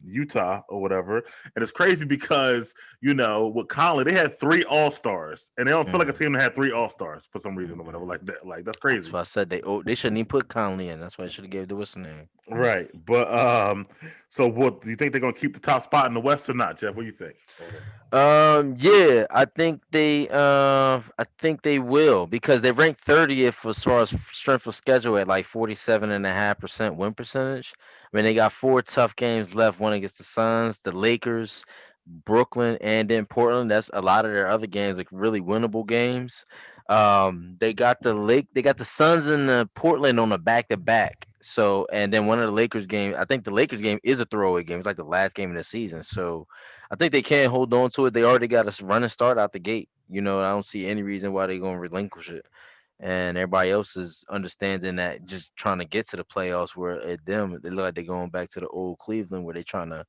S2: Utah or whatever. And it's crazy because with Conley, they had 3 All-Stars, and they don't feel like a team that had 3 All-Stars for some reason or whatever like that. Like that's crazy.
S4: That's why I said they shouldn't even put Conley in. That's why they should have gave the what's name.
S2: Right, but so what do you think they're gonna keep the top spot in the West or not, Jeff? What do you think?
S4: Yeah, I think they will because they ranked 30th as far as strength of schedule at like 47.5% win percentage. I mean, they got 4 tough games left. One against the Suns, the Lakers, Brooklyn, and then Portland. That's a lot of their other games, like really winnable games. They got the Suns and the Portland on a back-to-back. So, and then one of the Lakers game, I think the Lakers game is a throwaway game. It's like the last game of the season. So I think they can hold on to it. They already got a running start out the gate. I don't see any reason why they're going to relinquish it. And everybody else is understanding that just trying to get to the playoffs where at them, they look like they're going back to the old Cleveland where they're trying to,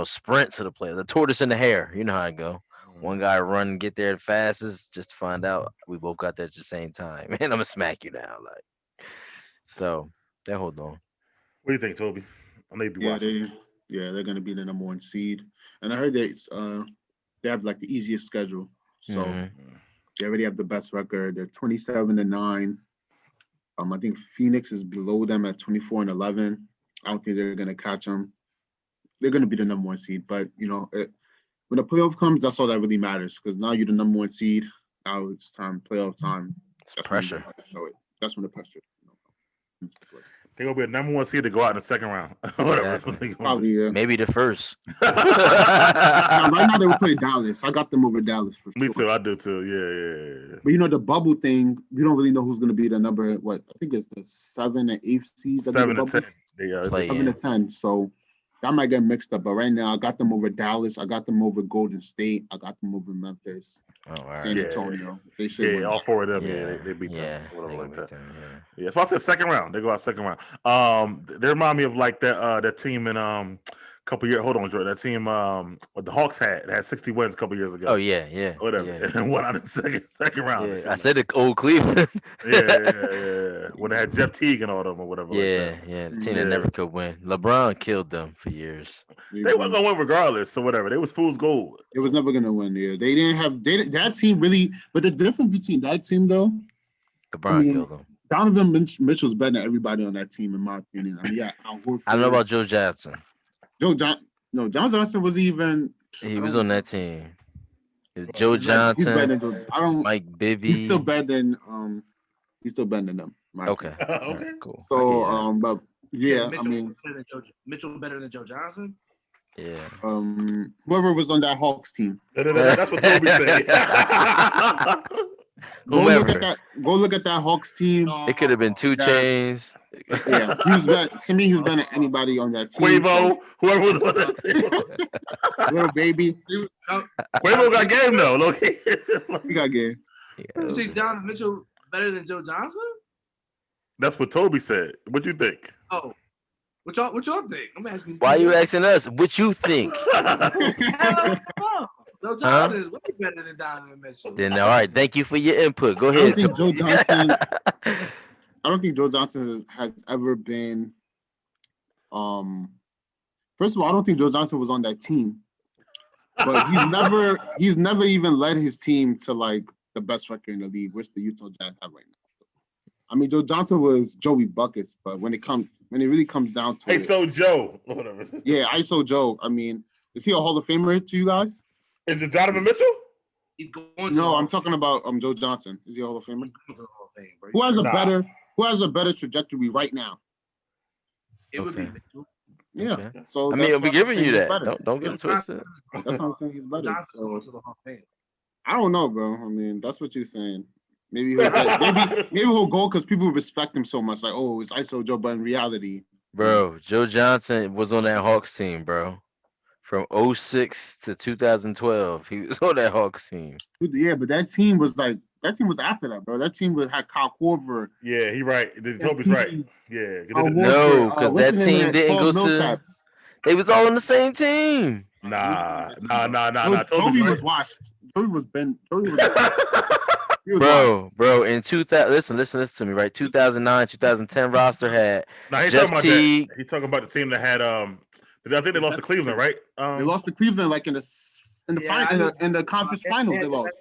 S4: sprint to the playoffs. The tortoise and the hare, you know how it go. One guy run and get there the fastest just to find out we both got there at the same time. Man, I'm going to smack you now. So they hold on.
S2: What do you think, Tobi? I may be watching.
S1: They're going to be the number 1 seed. And I heard they have like the easiest schedule. So they already have the best record. They're 27-9. I think Phoenix is below them at 24-11. I don't think they're going to catch them. They're going to be the number 1 seed. But, when the playoff comes, that's all that really matters because now you're the number 1 seed. Now it's time, playoff time.
S4: It's pressure.
S1: That's when the pressure.
S2: They're going to be a number 1 seed to go out in the second round. Whatever.
S4: Exactly. Probably, yeah. Maybe the first.
S1: Right now they will play Dallas. I got them over Dallas for sure.
S2: Me too. I do too. Yeah.
S1: But the bubble thing, we don't really know who's going to be the number. What I think it's the 7 and 8 seeds.
S2: 7 and 10.
S1: 7 and 10. So that might get mixed up. But right now, I got them over Dallas. I got them over Golden State. I got them over Memphis. San Antonio. They should win.
S2: All 4 of them. They beat them. Whatever like that. Yeah, so I said second round. They go out second round. They remind me of like that team in a couple years. Hold on, Jordan. That team what the Hawks had 60 wins a couple years ago.
S4: Oh yeah.
S2: Whatever.
S4: Yeah.
S2: And won out in the second round.
S4: Yeah. I said the old Cleveland.
S2: yeah. When they had Jeff Teague and all them or whatever.
S4: Yeah. The team that never could win. LeBron killed them for years.
S2: They weren't gonna win regardless. So whatever. They was fool's gold.
S1: It was never gonna win. Yeah. They didn't have that team really. But the difference between that team though,
S4: LeBron killed them.
S1: Donovan Mitchell's better than everybody on that team, in my opinion. I
S4: don't know about Joe Johnson.
S1: John Johnson was even.
S4: He was on that team. It was Joe Johnson, Mike Bibby.
S1: He's still better than them.
S4: Okay.
S1: Okay.
S4: Cool.
S1: So but
S5: Mitchell better than Joe Johnson.
S4: Yeah.
S1: Whoever was on that Hawks team.
S2: That's what Tobi said.
S1: Go look at that Hawks team.
S4: It could have been 2 Chainz.
S1: Yeah, he was better. To me, he was better than anybody on that team.
S2: Quavo, whoever was on that team.
S1: Little baby.
S2: Quavo got game though. Look,
S1: he got game.
S5: I think Donovan Mitchell better than Joe Johnson?
S2: That's what Tobi said. What you think?
S5: Oh, what y'all think? I'm asking.
S4: Why you asking us? What you think?
S5: Hell no. Joe Johnson is way better than Donovan Mitchell.
S4: Then all right, thank you for your input. Go
S1: I
S4: ahead.
S1: don't think Joe
S4: Tobi.
S1: Johnson. I don't think Joe Johnson has ever been. First of all, I don't think Joe Johnson was on that team, but he's never even led his team to like the best record in the league, which the Utah Jazz have right now. I mean, Joe Johnson was Joey Buckets, but when it really comes down to it,
S2: ISO Joe, whatever.
S1: Yeah, ISO Joe. I mean, is he a Hall of Famer to you guys?
S2: Is it Donovan Mitchell?
S5: He's going
S1: No, I'm talking about Joe Johnson. Is he a Hall of Famer?
S5: He's going to the Hall of Fame, bro.
S1: Who has a better trajectory right now?
S5: It would be Mitchell.
S1: Yeah.
S4: Okay.
S1: So
S4: I mean, I'll be giving you that.
S1: Better.
S4: Don't get it twisted.
S1: That's what I'm saying. He's better.
S5: Johnson's
S1: So,
S5: going to the Hall of Fame.
S1: I don't know, bro. I mean, that's what you're saying. Maybe he'll go because people respect him so much. Like, oh, it's ISO Joe, but in reality,
S4: Bro, Joe Johnson was on that Hawks team, bro. From 06 to 2012, he was on that Hawks team.
S1: Yeah, but that team was after that, bro. That team had Kyle Korver.
S2: Yeah, he right. Tobi's right. Yeah.
S4: No, because that team didn't go to. They was all on the same team.
S2: Nah.
S1: Tobi was washed. Tobi was bent.
S4: Bro, in 2000, listen to me, right? 2009, 2010 roster had Jeff Teague.
S2: He's talking about the team that had I think they lost to Cleveland, right?
S1: They lost to Cleveland like in the conference finals. They lost.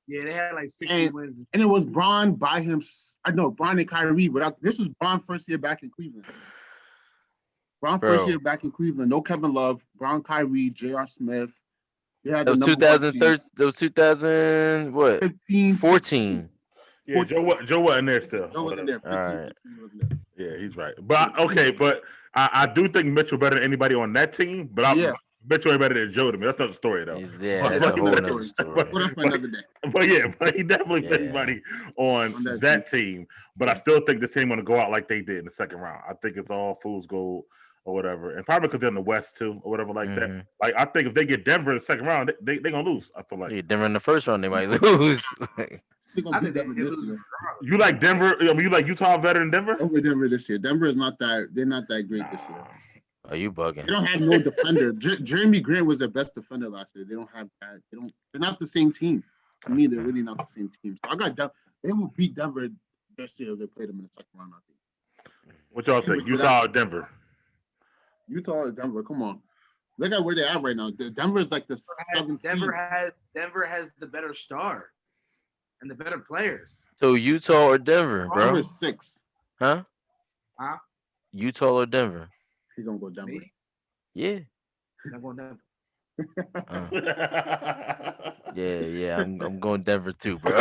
S5: Yeah, they had like 60 wins.
S1: And it was Bron by him. I know Bron and Kyrie, but this was Bron first year back in Cleveland. First year back in Cleveland. No Kevin Love, Bron, Kyrie, J.R. Smith. Yeah,
S4: that was 2013. That was 2000 what? 14.
S2: Yeah, Joe wasn't there still.
S1: Joe wasn't there. 15,
S4: all right.
S1: 16 wasn't there.
S2: Yeah, he's right. But but I do think Mitchell better than anybody on that team. But Mitchell ain't better than Joe to me. That's not the story though.
S4: Yeah, that's a whole other story.
S1: But that's for another day.
S2: But he definitely beat anybody on that team. But I still think this team gonna go out like they did in the second round. I think it's all fool's gold or whatever, and probably because they're in the West too or whatever like that. Like I think if they get Denver in the second round, they gonna lose. I feel like
S4: Denver in the first round they might lose.
S1: I think Denver this year.
S2: You like Denver? I mean, you like Utah better than Denver?
S1: Over Denver this year. Denver is not that. They're not that great this year.
S4: Are you bugging?
S1: They don't have no defender. Jeremy Grant was their best defender last year. They don't have that. They're not the same team. To me, they're really not the same team. So I got Denver. They will beat Denver this year if they play them in the second round. I think.
S2: What y'all think? Utah or Denver?
S1: Utah or Denver? Come on. Look at where they're at right now. Denver is like the 17th.
S5: Denver has the better star and the better players.
S4: So Utah or Denver, bro?
S1: Denver's 6.
S4: Huh? Utah or Denver?
S1: He's gonna go Denver.
S5: Me?
S4: Yeah.
S5: I'm going Denver.
S4: Yeah. I'm going Denver too, bro.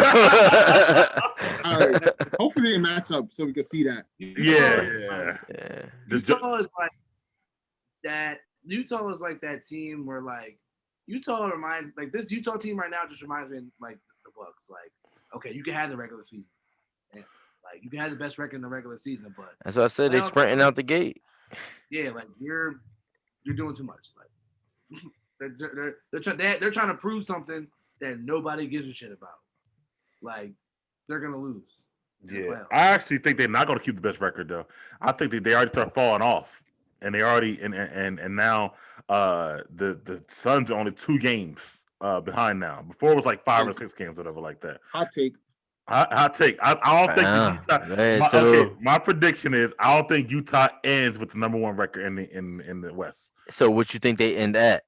S1: Hopefully they match up so we can see that.
S2: Yeah.
S5: Utah is like that. Utah is like that team where like Utah reminds like this Utah team right now just reminds me of, like the Bucks. Like, okay, you can have the regular season. And, like you can have the best record in the regular season, but
S4: that's what I said. They sprinting out the gate.
S5: Yeah, like you're doing too much. Like they're trying to prove something that nobody gives a shit about. Like they're gonna lose.
S2: Yeah, I actually think they're not gonna keep the best record though. I think they already start falling off, and they already and now the Suns are only 2 games behind now. Before it was like 5 or 6 games, whatever like that.
S1: Hot take.
S2: Hot take. I don't think Utah. My prediction is I don't think Utah ends with the number 1 record in the West.
S4: So what you think they end at?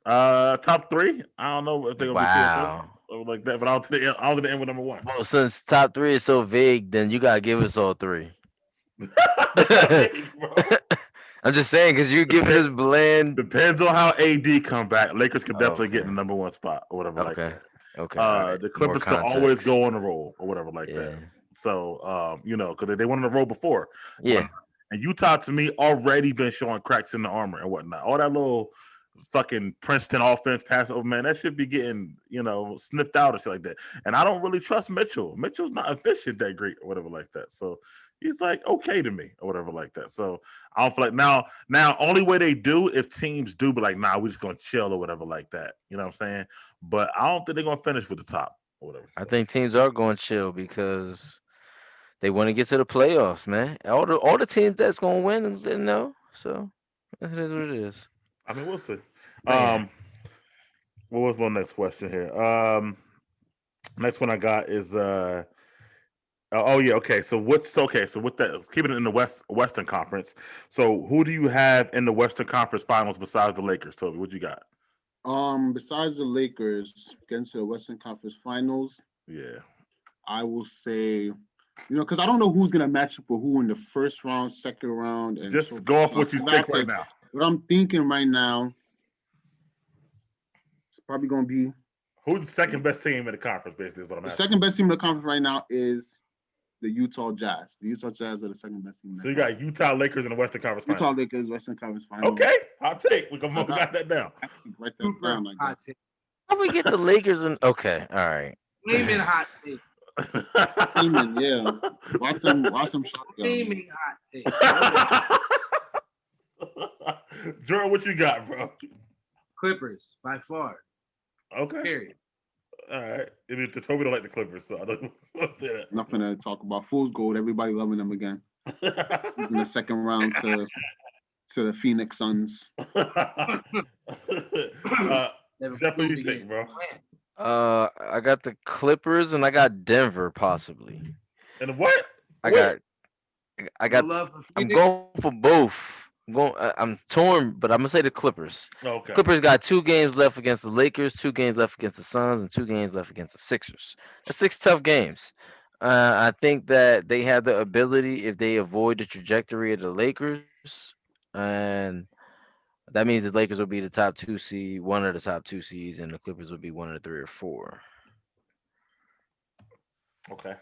S2: Top 3. I don't know if they're gonna be 2 or like that, but I don't think they end with number 1.
S4: Well, since top 3 is so vague, then you gotta give us all 3. I'm just saying because you're giving us blend.
S2: Depends on how AD come back. Lakers could definitely get in the number 1 spot or whatever like that.
S4: Okay. Right.
S2: The Clippers could always go on a roll or whatever like that. So, because they went on a roll before.
S4: Yeah.
S2: And Utah, to me, already been showing cracks in the armor and whatnot. All that little fucking Princeton offense pass over, man, that should be getting, sniffed out or shit like that. And I don't really trust Mitchell. Mitchell's not efficient that great or whatever like that. So he's like okay to me or whatever like that. So I don't feel like now only way they do if teams do, but like, nah, we're just gonna chill or whatever like that. You know what I'm saying? But I don't think they're gonna finish with the top. or whatever.
S4: I
S2: So,
S4: think teams are going to chill because they want to get to the playoffs, man. All the teams that's going to win, they know. So it is what it is.
S2: I mean, we'll see.
S4: Man.
S2: What was my next question here? Next one I got is oh yeah, okay. So so with that, keeping it in the Western Conference. So who do you have in the Western Conference Finals besides the Lakers? Tobi, what you got?
S1: Besides the Lakers getting to the Western Conference Finals,
S2: Yeah.
S1: I will say, because I don't know who's gonna match up with who in the first round, second round, and
S2: Just
S1: so
S2: go off what you think
S1: that's
S2: right now.
S1: What I'm thinking right now, it's probably gonna be
S2: Who's the second best team in the conference, basically, is what I'm
S1: the
S2: asking.
S1: second best team in the conference right now is the Utah Jazz. The Utah Jazz are the second best team.
S2: So you got Utah Lakers in the Western Conference Finals.
S1: Utah Lakers, Western Conference Finals.
S2: Okay, I'll take. We got that down.
S1: Write that down, I
S5: hot
S1: guess.
S5: take.
S4: How we get the Lakers in? Okay, all right.
S5: Flaming hot take.
S1: Flaming, yeah. Watch some shots down.
S5: Flaming hot take.
S2: Jordan, what you got, bro?
S5: Clippers by far.
S2: Okay.
S5: Period.
S2: All right. I mean, Tobi don't like the Clippers, so I don't say that.
S1: Nothing to talk about. Fool's gold. Everybody loving them again. In the second round to the Phoenix Suns.
S2: Jeff, what do you think, bro?
S4: I got the Clippers and I got Denver possibly.
S2: And what?
S4: I got. I'm going for both. I'm torn, but I'm gonna say the Clippers.
S2: Okay.
S4: Clippers got 2 games left against the Lakers, 2 games left against the Suns, and 2 games left against the Sixers. That's 6 tough games. I think that they have the ability if they avoid the trajectory of the Lakers, and that means the Lakers will be the top 2 seed, one of the top 2 seeds, and the Clippers will be one of the 3 or 4.
S2: Okay.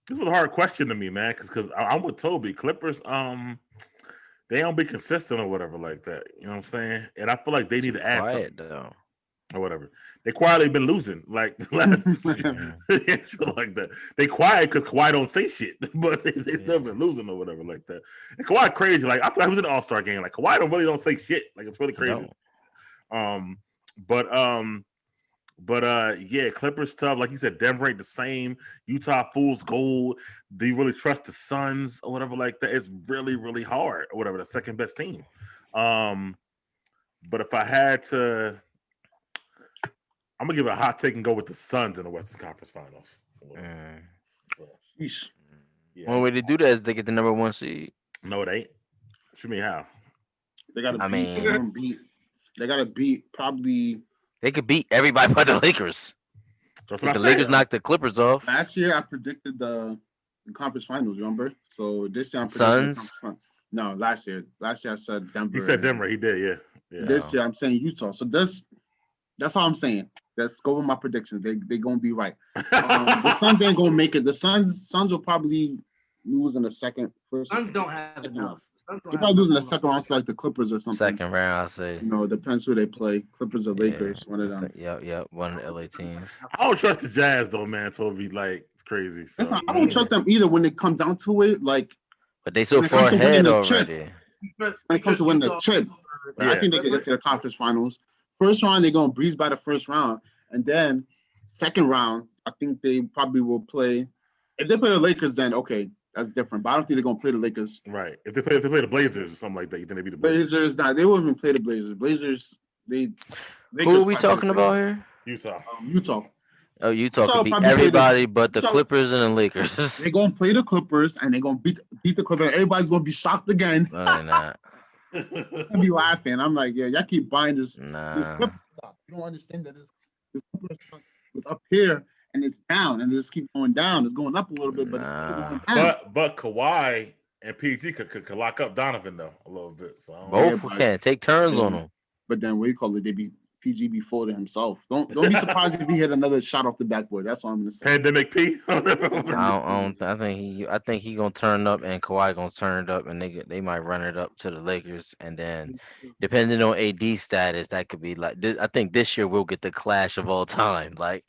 S2: This was a hard question to me, man, because I'm with Tobi. Clippers, they don't be consistent or whatever like that. You know what I'm saying? And I feel like they need to add something
S4: though.
S2: Or whatever. They quietly been losing like the last shit like that. They quiet because Kawhi don't say shit, but they still been losing or whatever like that. And Kawhi crazy. Like I feel like he was in the All-Star game. Like Kawhi don't say shit. Like it's really crazy.
S4: No.
S2: But yeah, Clippers tough. Like you said, Denver ain't the same. Utah fool's gold. Do you really trust the Suns or whatever like that? It's really, really hard or whatever. The second best team. But if I had to, I'm gonna give it a hot take and go with the Suns in the Western Conference Finals.
S4: Yeah. One way to do that is they get the number 1 seed.
S2: No, it ain't. What you mean how?
S1: They gotta beat. They gotta beat probably.
S4: They could beat everybody but the Lakers. If the Lakers knocked the Clippers off.
S1: Last year, I predicted the conference finals, remember? So this year, I'm
S4: predicting
S1: Suns? No, last year. Last year, I said Denver.
S2: He said Denver. He did, yeah.
S1: This year, I'm saying Utah. So that's all I'm saying. Let's go with my predictions. They going to be right. The Suns ain't going to make it. The Suns will probably lose in the first.
S5: Suns don't have enough.
S1: They're probably losing the second round, so like the Clippers or something.
S4: Second round, I'll say.
S1: It depends who they play. Clippers or Lakers, one of them.
S4: Yep, one of the LA teams.
S2: I don't trust the Jazz though, man. Tobi, like it's crazy. So.
S1: I don't trust them either when it comes down to it. Like,
S4: but they so far ahead already.
S1: When it comes to winning the chip, I think they can get to the conference finals. First round, they're gonna breeze by the first round, and then second round, I think they probably will play. If they play the Lakers, then okay. That's different, but I don't think they're gonna play the Lakers.
S2: Right. If they play the Blazers or something like that, you think they beat the
S1: Blazers? Nah, they won't even play the Blazers. Blazers, they
S4: who are we talking about here?
S2: Utah.
S1: Utah.
S4: Oh, Utah could beat everybody but the Clippers and the Lakers.
S1: They're gonna play the Clippers and they're gonna beat the Clippers. Everybody's gonna be shocked again.
S4: No, they're not.
S1: I'll be laughing. I'm like, yeah, y'all keep buying this.
S4: Nah.
S1: This Clippers stock. You don't understand that this Clippers stock was up here. And it's down, and it just keep going down. It's going up a little bit, but it's still going down.
S2: But Kawhi and PG could lock up Donovan though a little bit. So
S4: both can take turns on them.
S1: But then what do you call it? PG be full to himself. Don't be surprised if he hit another shot off the backboard. That's what I'm gonna say.
S2: Pandemic P.
S4: I think he gonna turn up and Kawhi gonna turn it up and they might run it up to the Lakers and then depending on AD status that could be like I think this year we'll get the clash of all time like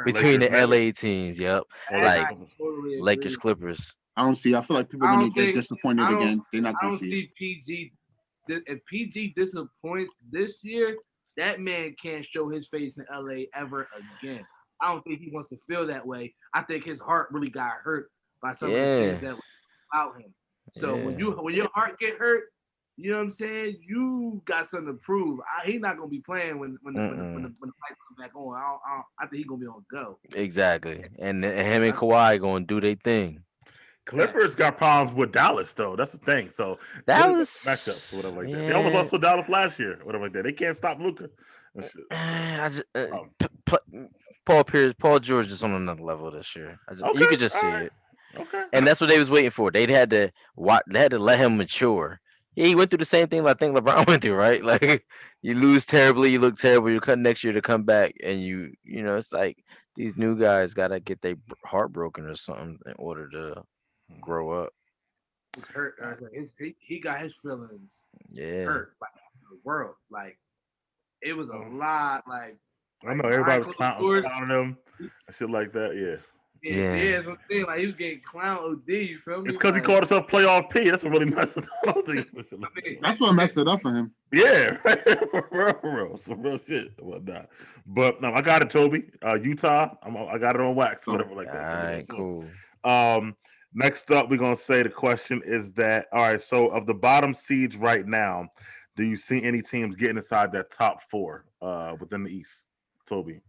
S4: between the LA teams. Yep, like totally Lakers Clippers.
S1: I feel like people are gonna get disappointed again. They're not gonna
S5: see PG. If PG disappoints this year, That man can't show his face in LA ever again. I don't think he wants to feel that way. I think his heart really got hurt by some of the things that were about him. So when your heart get hurt, you know what I'm saying? You got something to prove. He's not gonna be playing when the lights come back on. I think he's gonna be on go.
S4: Exactly. And him and Kawhi gonna do their thing.
S2: Clippers got problems with Dallas though. That's the thing. So
S4: Dallas
S2: matchups or whatever like that. They almost lost to Dallas last year, whatever like that. They can't stop Luka.
S4: Paul George is on another level this year. You could just see it.
S2: Okay.
S4: And that's what they was waiting for. They had to let him mature. Yeah, he went through the same thing I think LeBron went through, right? Like you lose terribly, you look terrible, you cut next year to come back, and you know it's like these new guys gotta get their heart broken or something in order to grow up.
S5: He's hurt. He got his feelings hurt by the world. Like it was a lot. Like
S2: I know everybody was clowning him and shit like that. Yeah.
S5: Yeah, that's what I'm saying. Like he was getting clown OD. You feel me?
S2: It's because he called himself playoff P. That's what really messed it up.
S1: That's what messed it up for him.
S2: Yeah, for real, some real shit, whatnot. But no, I got it, Tobi. Utah, I got it on wax, whatever like that.
S4: All right, cool.
S2: Next up, we're gonna say the question is that all right. So of the bottom seeds right now, do you see any teams getting inside that top 4 within the East, Tobi?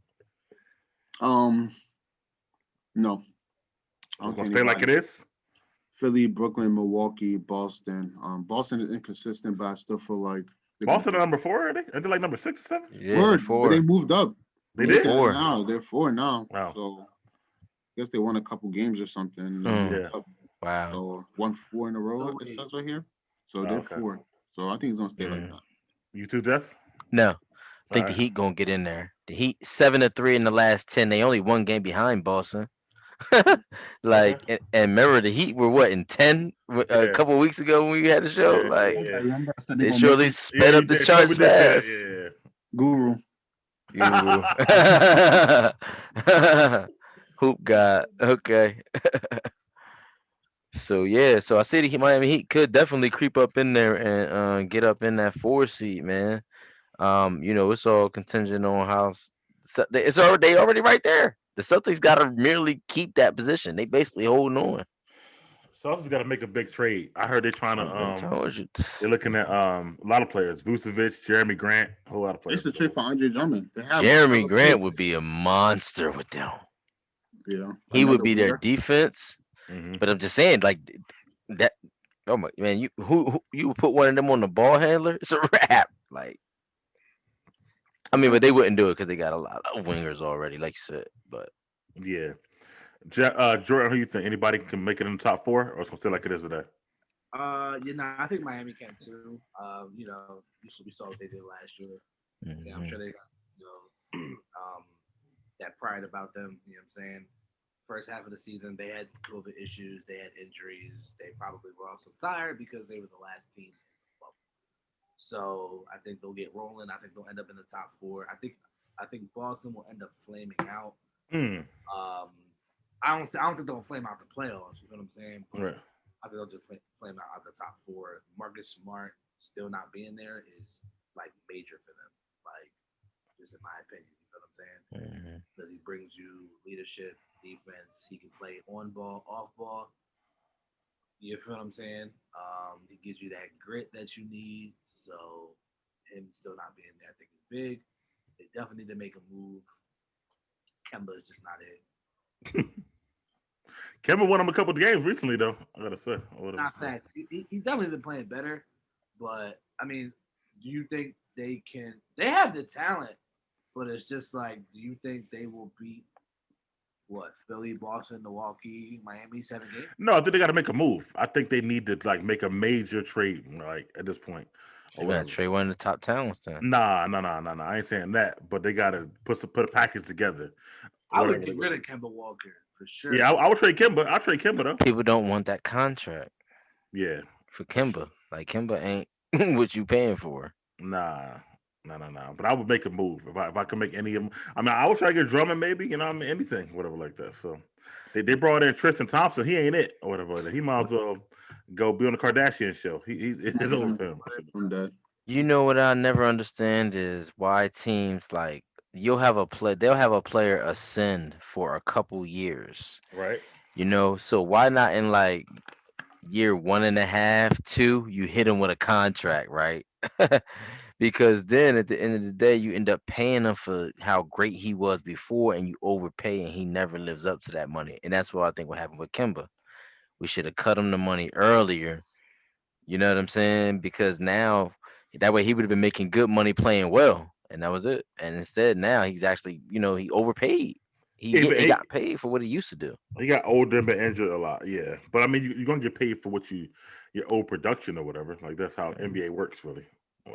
S1: No.
S2: It's gonna stay like it is.
S1: Philly, Brooklyn, Milwaukee, Boston. Boston is inconsistent, but I still feel like
S2: Boston are number 4, are they? Are they like number 6 or 7?
S4: Yeah, 4.
S1: But they moved up.
S2: They did.
S4: 4
S1: now. They're 4 now.
S2: Wow.
S1: So I guess they won a couple games or something.
S2: Yeah.
S4: Wow.
S1: So 1-4 in a row. It says right here. So they're 4. So I think it's gonna stay like that.
S2: You too, Jeff?
S4: No. I think the Heat gonna get in there. The Heat 7-3 in the last 10. They only 1 game behind Boston. And remember the Heat were what in 10 a couple of weeks ago when we had a show. They surely sped up the charts fast.
S1: Guru.
S4: Hoop God. Okay. So I see the Miami Heat could definitely creep up in there and get up in that 4 seed, man. It's all contingent on how it's already right there. The Celtics got to merely keep that position. They basically holding on.
S2: Celtics got to make a big trade. I heard they're trying to. They're looking at a lot of players: Vucevic, Jeremy Grant, a whole lot of players.
S1: It's a trade for Andre Drummond.
S4: Jeremy Grant would be a monster with them.
S1: Yeah,
S4: he would be their defense.
S2: Mm-hmm.
S4: But I'm just saying, like that. Oh my man, you put one of them on the ball handler? It's a wrap. Like. I mean, but they wouldn't do it because they got a lot of wingers already, like you said. But
S2: yeah, Jordan, who you think? Anybody can make it in the top 4, or it's gonna stay like it is today?
S5: I think Miami can too. We saw what they did last year.
S4: Mm-hmm.
S5: I'm sure they got that pride about them. You know what I'm saying? First half of the season, they had COVID issues, they had injuries, they probably were also tired because they were the last team. So I think they'll get rolling. I think they'll end up in the top 4. I think Boston will end up flaming out. I don't think they'll flame out the playoffs. You know what I'm saying?
S2: Right.
S5: I think they'll just flame out the top 4. Marcus Smart still not being there is like major for them. Like just in my opinion, you know what I'm saying? Because he brings you leadership, defense. He can play on ball, off ball. You feel what I'm saying? He gives you that grit that you need. So him still not being there, I think is big. They definitely need to make a move. Kemba is just not it.
S2: Kemba won him a couple of games recently, though. I gotta say,
S5: not facts. He definitely been playing better, but I mean, do you think they can? They have the talent, but it's just like, do you think they will beat? What, Philly, Boston, Milwaukee, Miami, 7 games?
S2: No, I think they got to make a move. I think they need to make a major trade, at this point.
S4: They got to trade one of the top talents then.
S2: Nah. I ain't saying that, but they got to put a package together.
S5: I would get rid of Kemba Walker for sure.
S2: Yeah, I would trade Kemba. I'll trade Kemba though.
S4: People don't want that contract.
S2: Yeah,
S4: for Kemba, sure. Like Kemba ain't what you paying for.
S2: Nah. But I would make a move if I could make any of them. I mean, I would try to get Drummond, maybe, anything, whatever like that. So they brought in Tristan Thompson. He ain't it, or whatever. He might as well go be on the Kardashian show. He is over for him.
S1: I'm dead.
S4: You know what I never understand is why teams like they'll have a player ascend for a couple years.
S2: Right.
S4: So why not in like year 1.5, 2, you hit him with a contract, right? Because then at the end of the day, you end up paying him for how great he was before, and you overpay, and he never lives up to that money. And that's what I think what happened with Kimba. We should have cut him the money earlier. You know what I'm saying? Because now that way he would have been making good money playing well, and that was it. And instead, now he's actually, he overpaid. He
S2: He,
S4: got paid for what he used to do.
S2: he got older and been injured a lot. Yeah, but I mean, you're gonna get paid for what your old production or whatever. Like that's how NBA works, really.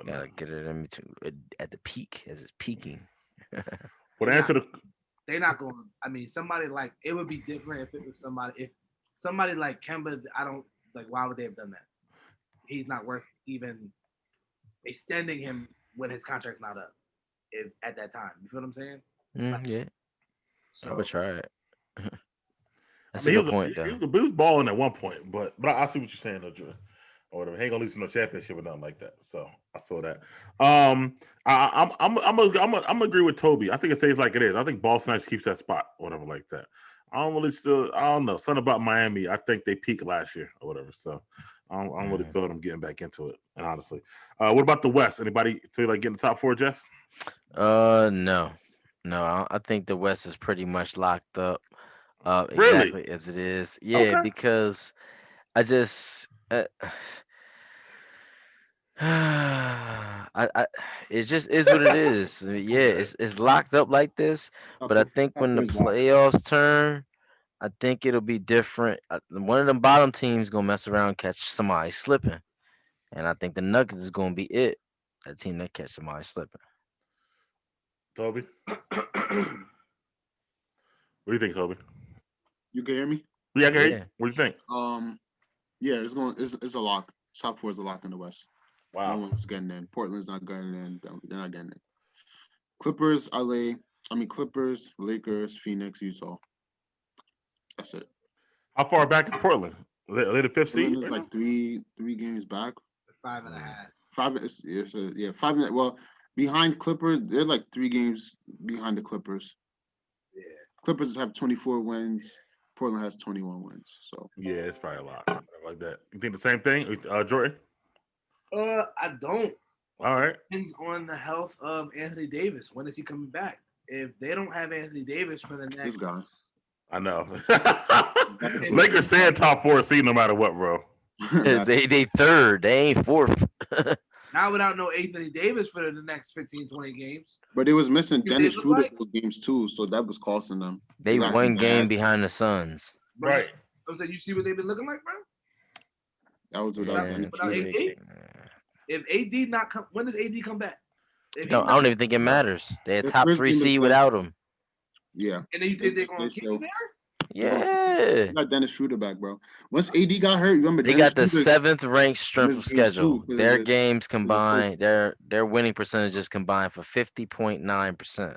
S4: Gotta get it in between at the peak as it's peaking.
S2: But answer the.
S5: They're not going. I mean, somebody like it would be different if it was somebody like Kemba. I don't like. Why would they have done that? He's not worth even extending him when his contract's not up. If at that time, you feel what I'm saying?
S4: Yeah,
S5: So
S4: I would try it. That's
S2: I mean,
S4: a good point, though.
S2: He was balling at one point, but I see what you're saying, though, Drew. Or whatever. He ain't gonna lose no championship or nothing like that. So I feel that. I'm gonna agree with Toby. I think it stays like it is. I think Boston actually keeps that spot, or whatever, like that. I don't know. Something about Miami. I think they peaked last year or whatever. So I don't really feel them getting back into it. And honestly, what about the West? Anybody feel like getting the top 4, Jeff?
S4: No. I think the West is pretty much locked up.
S2: Really?
S4: Exactly as it is. Yeah,
S2: Okay.
S4: because I just I it just is what it is. Yeah,
S2: Okay.
S4: it's locked up like this, but I think when the playoffs turn, I think it'll be different. One of them bottom teams gonna mess around and catch somebody slipping, and I think the Nuggets is gonna be it. That team that catch somebody slipping.
S2: Toby, what do you think, Toby?
S1: You can hear me?
S2: Yeah, I can hear you.
S4: Yeah.
S2: What do you think?
S1: Yeah, it's a lock. Top 4 is a lock in the West.
S2: Wow.
S1: No one's getting in. Portland's not getting in. They're not getting in. Clippers, Clippers, Lakers, Phoenix, Utah. That's it.
S2: How far back is Portland? Are they the 5th seed?
S1: Portland is like three games back.
S5: 5.5.
S1: 5. Yeah, 5. Well, behind Clippers, they're like 3 games behind the Clippers.
S5: Yeah.
S1: Clippers have 24 wins. Portland has 21 wins. So
S2: Yeah, it's probably a lot like that. You think the same thing, Jordan?
S5: I don't.
S2: All right.
S5: Depends on the health of Anthony Davis. When is he coming back? If they don't have Anthony Davis for the next,
S1: this guy.
S2: I know. Lakers stay in top 4 seed no matter what, bro.
S4: They third. They ain't fourth.
S5: Not without no Anthony Davis for the next 15, 20 games.
S1: But they was missing
S5: You
S1: Dennis
S5: did
S1: Schroeder
S5: look
S1: for games too, so that was costing them.
S4: They
S1: got
S4: one
S1: him
S4: game
S1: bad.
S4: behind the Suns.
S2: Right.
S5: I was like, you see what they've been looking like, bro?
S1: That was without
S4: Yeah,
S1: Dennis
S5: without
S1: Schroeder.
S5: AD? If AD not come, when does AD come back? If he
S4: No, I
S5: not-
S4: don't even think it matters. They're
S1: Their
S4: top
S1: first
S4: 3
S1: game is
S4: seed
S1: done.
S4: without him.
S1: Yeah.
S5: And then you think they're going to
S1: They
S5: keep
S1: still-
S5: him there?
S4: Yeah.
S1: They got Dennis Schroeder back, bro. Once AD got hurt, remember
S4: They
S1: Dennis
S4: got the
S1: Schroeder
S4: 7th ranked strength of
S1: missed games
S4: schedule.
S1: too, 'cause
S4: Their
S1: of
S4: games
S1: hurt.
S4: combined, their winning percentages combined for 50.9%.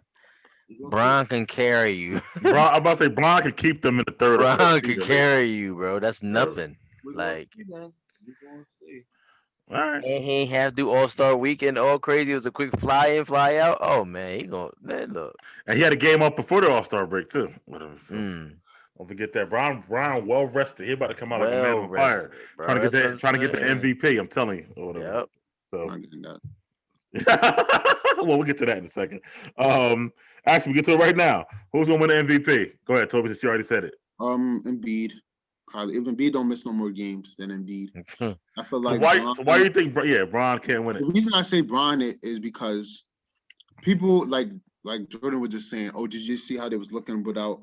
S5: You gonna
S4: Bron can carry you.
S2: Bron, I'm about to say Bron could keep them in the 3rd or 4th
S4: Bron
S2: seed
S4: can
S2: at least.
S4: carry you, bro. That's nothing.
S5: We're going
S4: Like,
S5: to see, man. We're going to see.
S2: All right.
S4: and he ain't have to do All-Star weekend all crazy. It was a quick fly in, fly out. Oh man, look.
S2: And he had a game up before the All-Star break too. Whatever. So don't forget that. Bron well rested. He about to come out like a man on fire.
S4: Bro.
S2: Trying to get the
S4: saying.
S2: MVP. I'm telling you. Or whatever.
S4: Yep.
S2: So
S1: Not getting that.
S2: well, we'll get to that in a second. Actually, we get to it right now. Who's gonna win the MVP? Go ahead, Toby, since you already said it.
S1: Embiid. Probably if Embiid don't miss no more games, then Embiid. I feel like
S2: So why do you think Bron can't win it?
S1: The reason I say Bron is because people like Jordan was just saying, oh, did you see how they was looking without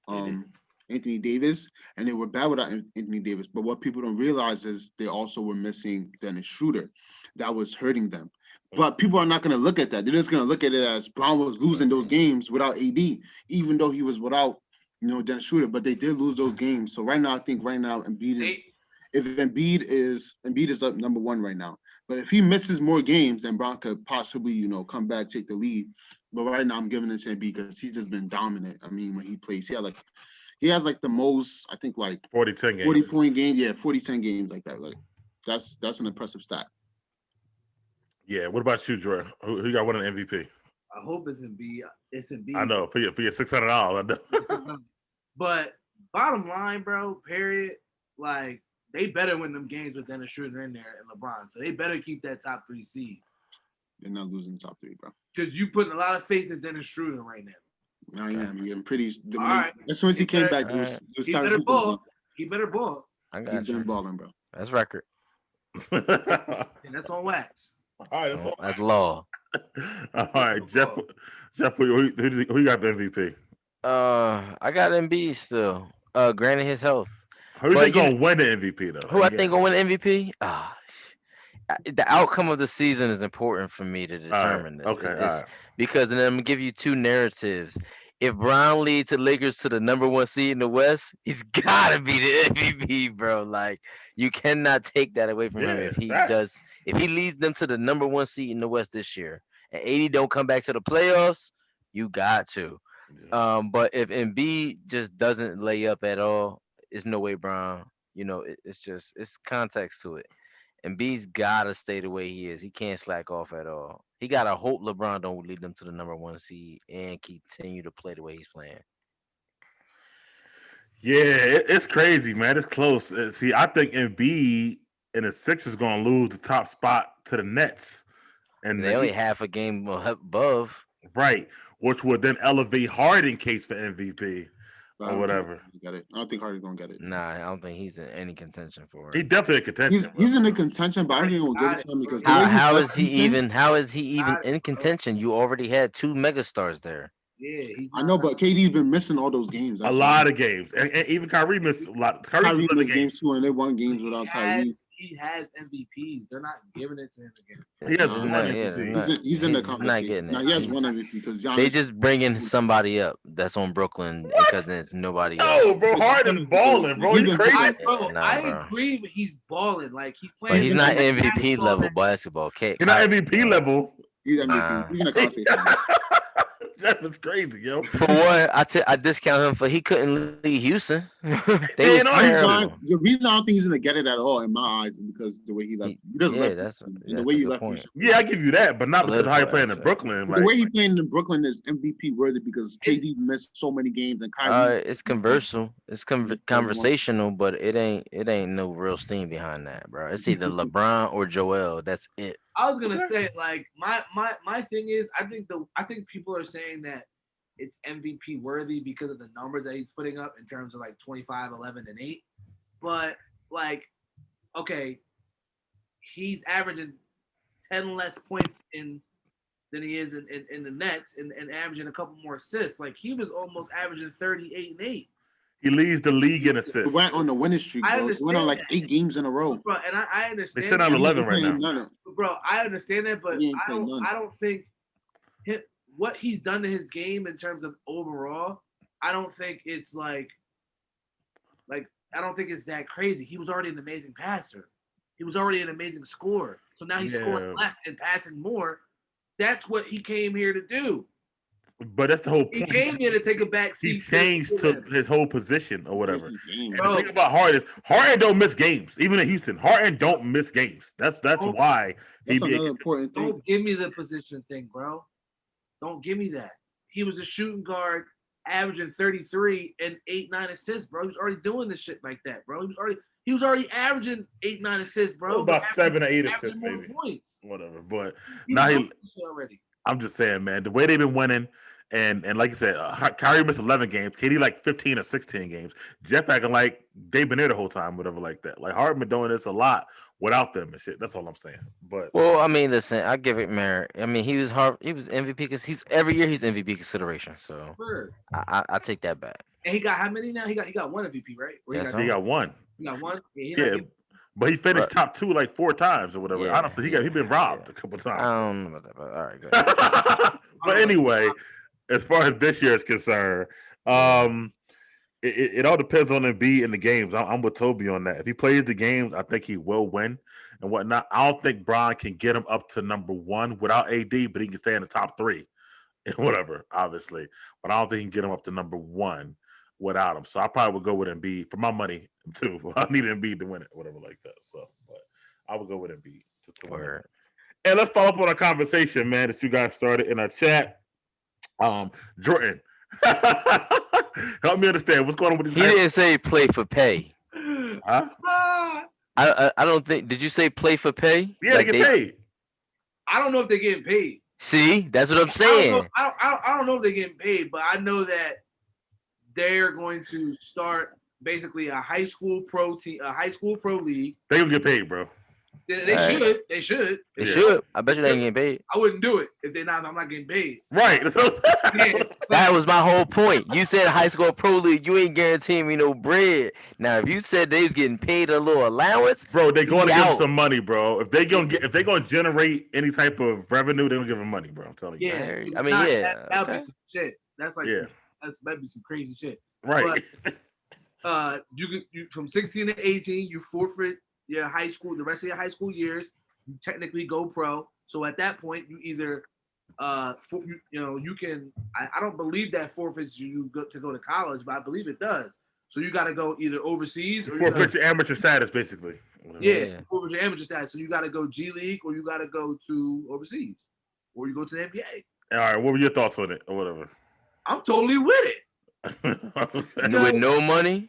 S1: Anthony Davis? And they were bad without Anthony Davis. But what people don't realize is they also were missing Dennis Schroeder. That was hurting them. But people are not going to look at that. They're just going to look at it as Bron was losing those games without AD, even though he was without, Dennis Schroeder. But they did lose those games. So right now, I think Embiid is, if Embiid is up number 1 right now. But if he misses more games, then Bron could possibly, come back, take the lead. But right now, I'm giving it to Embiid because he's just been dominant. I mean, when he plays, he has the most, I think,
S2: 40-10 games.
S1: 40-point game. Yeah, 40-10 games like that. Like that's an impressive stat.
S2: Yeah. What about you, Jordan? Who got winning MVP?
S5: I hope it's Embiid. It's Embiid.
S2: I know for your $600. I know.
S5: But bottom line, bro, period. Like they better win them games with Dennis Schroeder in there and LeBron. So they better keep that top 3 seed.
S1: They're not losing the top 3, bro.
S5: Because you putting a lot of faith in Dennis Schroeder right now.
S1: I am. I'm pretty.
S5: All right.
S1: As soon as he came back,
S5: he better ball. He better ball.
S4: I got
S1: He's been balling, bro.
S4: That's record.
S5: And that's on wax.
S2: All right,
S4: That's law.
S2: All right, Jeff, who you got the MVP?
S4: I got Embiid still. Granted his health.
S2: Who's they gonna win the MVP though?
S4: Who I think gonna win the MVP? The outcome of the season is important for me to determine this.
S2: Okay,
S4: Because then I'm gonna give you two narratives. If Brown leads the Lakers to the #1 seed in the West, he's gotta be the MVP, bro. Like you cannot take that away from him if he does. If he leads them to the #1 seed in the West this year, and 80 don't come back to the playoffs, you got to.
S2: Yeah.
S4: But if Embiid just doesn't lay up at all, it's no way Brown. It's context to it. Embiid's gotta stay the way he is. He can't slack off at all. He gotta hope LeBron don't lead them to the #1 seed and continue to play the way he's playing.
S2: Yeah, it's crazy, man. It's close. See, I think Embiid and the Sixers gonna lose the top spot to the Nets, and
S4: they only half a game above.
S2: Right, which would then elevate Harden case for MVP or whatever.
S1: Got it. I don't think Harden's gonna get it.
S4: Nah, I don't think he's in any contention for it.
S2: He definitely in contention.
S1: He's in the contention, but I don't think he'll give it to him because
S4: how is he even in contention? You already had 2 megastars there.
S5: Yeah,
S1: I know, but KD's been missing all those games.
S2: A lot of games, and even Kyrie missed a lot. Kyrie missed
S1: games too, and they won games without Kyrie.
S5: He has MVPs. They're not giving it to him again.
S2: He has one MVP.
S1: He's in the conversation.
S4: Not getting it.
S1: Now, he has one MVP because
S4: they just bringing somebody up that's on Brooklyn because there's nobody else.
S2: No, bro, Harden's balling, bro. He's crazy.
S5: I agree, but he's balling. Like he's playing.
S4: But he's not MVP level basketball.
S2: He's not MVP level.
S1: He's MVP. He's in the conversation.
S2: That was crazy, yo.
S4: For one, I discount him for he couldn't leave Houston.
S1: The reason I don't think he's gonna get it at all in my eyes is because the way he left. He doesn't the way you left.
S2: Yeah, I give you that, but not because of how you're playing in Brooklyn.
S1: The way he's playing in Brooklyn is MVP worthy because KD missed so many games and Kyrie.
S4: It's conversational. It's conversational, but it ain't no real steam behind that, bro. It's either LeBron or Joel. That's it.
S5: I was gonna say, like, my thing is, I think people are saying that it's MVP worthy because of the numbers that he's putting up in terms of like 25, 11, and 8. But like, okay, he's averaging 10 less points than he is in the Nets and averaging a couple more assists. Like he was almost averaging 38 and 8.
S2: He leads the league in assists.
S1: He went on the winning streak, bro. He went on like 8 games in a row.
S5: Bro, and I understand.
S2: They sit on 11 right now.
S5: Bro, I understand that, but I don't think what he's done to his game in terms of overall, I don't think it's like I don't think it's that crazy. He was already an amazing passer. He was already an amazing scorer. So now he's scoring less and passing more. That's what he came here to do.
S2: But that's the whole point.
S5: He came here to take a back seat.
S2: He changed to his whole position or whatever. And the thing about Harden is Harden don't miss games. Even in Houston, Harden don't miss games. That's why
S1: that's another important thing.
S5: Don't give me the position thing, bro. Don't give me that. He was a shooting guard, averaging 33 and 8-9 assists, bro. He was already doing this shit like that, bro. He was already averaging 8-9 assists, bro.
S2: About 7 or 8 assists, maybe.
S5: Points.
S2: Whatever. But now I'm just saying, man, the way they've been winning, and like you said, Kyrie missed 11 games, KD like 15 or 16 games. Jeff acting like they've been there the whole time, whatever, like that. Like Harden been doing this a lot without them and shit. That's all I'm saying. But
S4: I mean, listen, I give it merit. I mean, he was MVP because every year he's MVP consideration. So I take that back.
S5: And he got how many now? He got one MVP, right?
S2: He got one.
S5: He got one.
S2: Yeah. But he finished top 2 like 4 times or whatever.
S4: Yeah,
S2: honestly, he been robbed a couple times.
S4: I don't know about that, but all right, good.
S2: But anyway, as far as this year is concerned, it all depends on Embiid in the games. I'm with Tobi on that. If he plays the games, I think he will win and whatnot. I don't think Bron can get him up to #1 without AD, but he can stay in the top 3 and whatever, obviously. But I don't think he can get him up to #1 without him. So I probably would go with Embiid for my money too. I need Embiid to win it, whatever like that. So, but I would go with Embiid to win it. And let's follow up on our conversation, man, that you guys started in our chat. Jordan, help me understand what's going on with
S4: He
S2: these.
S4: didn't say play for pay.
S2: Huh?
S4: I don't think. Did you say play for pay?
S2: Yeah, like they get paid.
S5: I don't know if they're getting paid.
S4: See, that's what I'm saying.
S5: I don't know if they're getting paid, but I know that they're going to start basically a high school pro team, a high school pro league.
S2: They gonna get paid, bro.
S5: They should. They should.
S4: They should. I bet you they ain't getting paid.
S5: I wouldn't do it if they're not. I'm not getting paid.
S2: Right. That's what I'm saying.
S5: Yeah.
S4: That was my whole point. You said high school pro league, you ain't guaranteeing me no bread. Now, if you said they was getting paid a little allowance,
S2: bro, they going to give them
S4: out.
S2: some money, bro. If they gonna generate any type of revenue, they gonna give them money, bro. I'm telling you.
S5: Yeah.
S4: I mean,
S5: That'd be some shit. That's like that'd be some crazy shit.
S2: Right.
S5: But, you from 16 to 18, you forfeit your high school, the rest of your high school years. You technically go pro. So at that point, you either, you can. I don't believe that forfeits you to go to college, but I believe it does. So you got to go either overseas or
S2: forfeit your amateur status, basically.
S5: Yeah, forfeit your amateur status. So you got to go G League or you got to go to overseas or you go to the NBA.
S2: All right, what were your thoughts on it or whatever?
S5: I'm totally with it.
S4: With no money.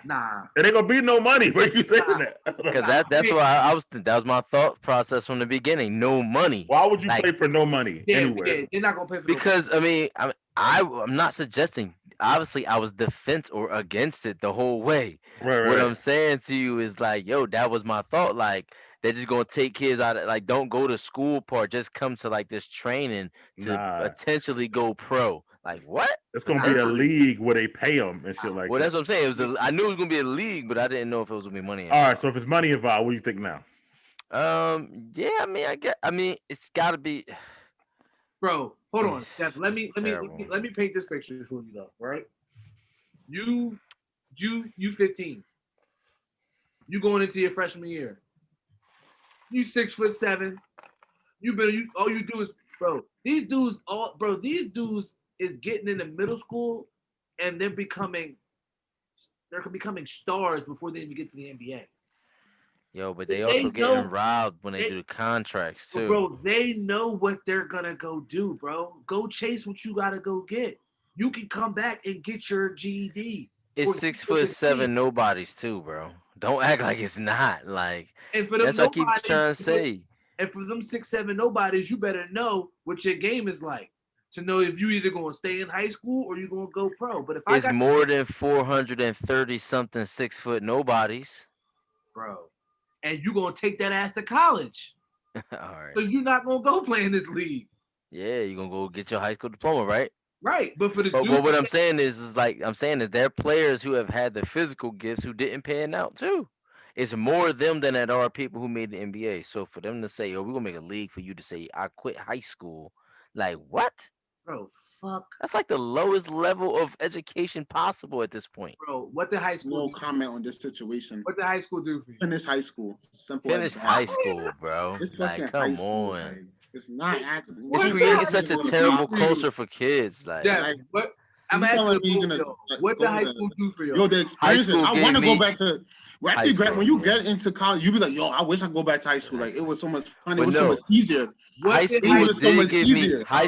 S5: Nah,
S2: it ain't gonna be no money. Why you saying that?
S4: Because that's why I was. That was my thought process from the beginning. No money.
S2: Why would you play for no money anywhere?
S5: Yeah, they're not gonna pay for.
S4: Because I mean, I'm not suggesting. Obviously, I was defense or against it the whole way.
S2: Right.
S4: What I'm saying to you is like, yo, that was my thought. Like, they're just gonna take kids out of like, don't go to school part. Just come to like this training to potentially go pro. Like what?
S2: It's gonna be a league where they pay them and shit like.
S4: Well, that's what I'm saying. I knew it was gonna be a league, but I didn't know if it was gonna be money involved.
S2: All right, so if it's money involved, what do you think now?
S4: Yeah, I mean, it's gotta be.
S5: Bro, hold on, Steph. Let me paint this picture for you though, right? You 15. You going into your freshman year. You 6'7". All you do is, bro. These dudes is getting into middle school and they're becoming stars before they even get to the NBA.
S4: Yo, but they also getting robbed when they do the contracts too.
S5: Bro, they know what they're gonna go do, bro. Go chase what you gotta go get. You can come back and get your GED.
S4: It's 6'7" nobodies too, bro. Don't act like it's not. Like,
S5: and for them
S4: that's what I keep trying to say.
S5: And for them 6'7" nobodies, you better know what your game is like to know if you either gonna stay in high school or you gonna go pro. But if
S4: it's more than 430 something 6 foot nobodies,
S5: bro, and you gonna take that ass to college.
S4: All right.
S5: So you're not gonna go play in this league.
S4: Yeah, you're gonna go get your high school diploma, right?
S5: Right, but for the
S4: but what I'm saying is there are players who have had the physical gifts who didn't pan out too. It's more them than there are people who made the NBA. So for them to say, "Oh, we're gonna make a league for you to say I quit high school," like what?
S5: Bro, fuck.
S4: That's like the lowest level of education possible at this point.
S5: Bro, what did high school?
S1: No comment on this situation.
S5: What did high school do for you?
S1: Finish high school. Simple.
S4: Finish high school, bro.
S1: It's
S4: like, come on.
S1: Like, it's not accident.
S4: It's creating such a terrible culture for kids. Like,
S5: what? I'm asking you, what did high school do for you?
S1: Yo, the experience. I want to go back to. When you get into college, you be like, yo, I wish I could go back to high school. Like, it was so much fun. It was so much easier.
S4: High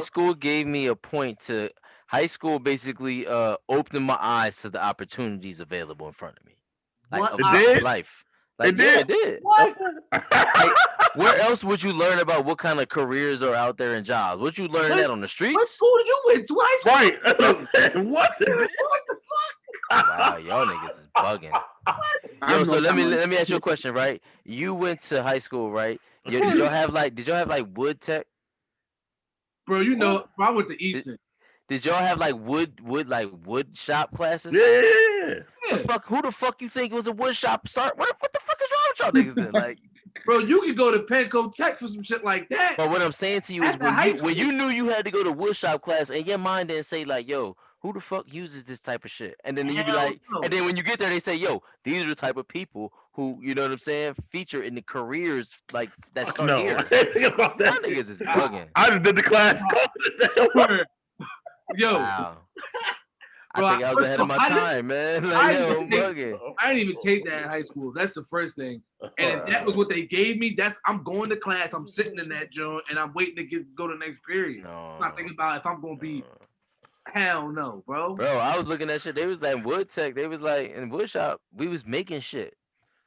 S4: school gave me a point to. High school basically opened my eyes to the opportunities available in front of me. Like,
S2: it did?
S4: Life.
S2: Like, it
S4: did.
S5: What?
S4: Like, where else would you learn about what kind of careers are out there in jobs? Would you learn that on the streets?
S5: What school did you went to?
S2: Right. What
S5: the fuck?
S4: Wow, y'all niggas is bugging. Yo, so let me ask you a question, right? You went to high school, right? Yo, did y'all have like wood tech?
S5: Bro, you know, I went to Eastern.
S4: Did y'all have like wood shop classes?
S2: Yeah.
S4: Who the fuck you think was a wood shop start? What the fuck is wrong with y'all niggas then? Like,
S5: bro, you could go to Penco Tech for some shit like that.
S4: But what I'm saying to you is when you knew you had to go to wood shop class and your mind didn't say like, yo, who the fuck uses this type of shit? And then you'd be like, and then when you get there, they say, yo, these are the type of people who, you know what I'm saying, feature in the careers like that start here.
S2: About that.
S4: Y'all niggas is bugging.
S2: I just did the class.
S5: Yo.
S4: Wow. I think I was ahead of my time, man. Like, yo, I'm bugging.
S5: I didn't even take that in high school. That's the first thing. And if that was what they gave me, I'm going to class, I'm sitting in that joint, and I'm waiting to go to the next period. I'm not thinking about if I'm going to be, hell no, bro.
S4: Bro, I was looking at shit. They was like Wood Tech. They was like in Wood Shop. We was making shit.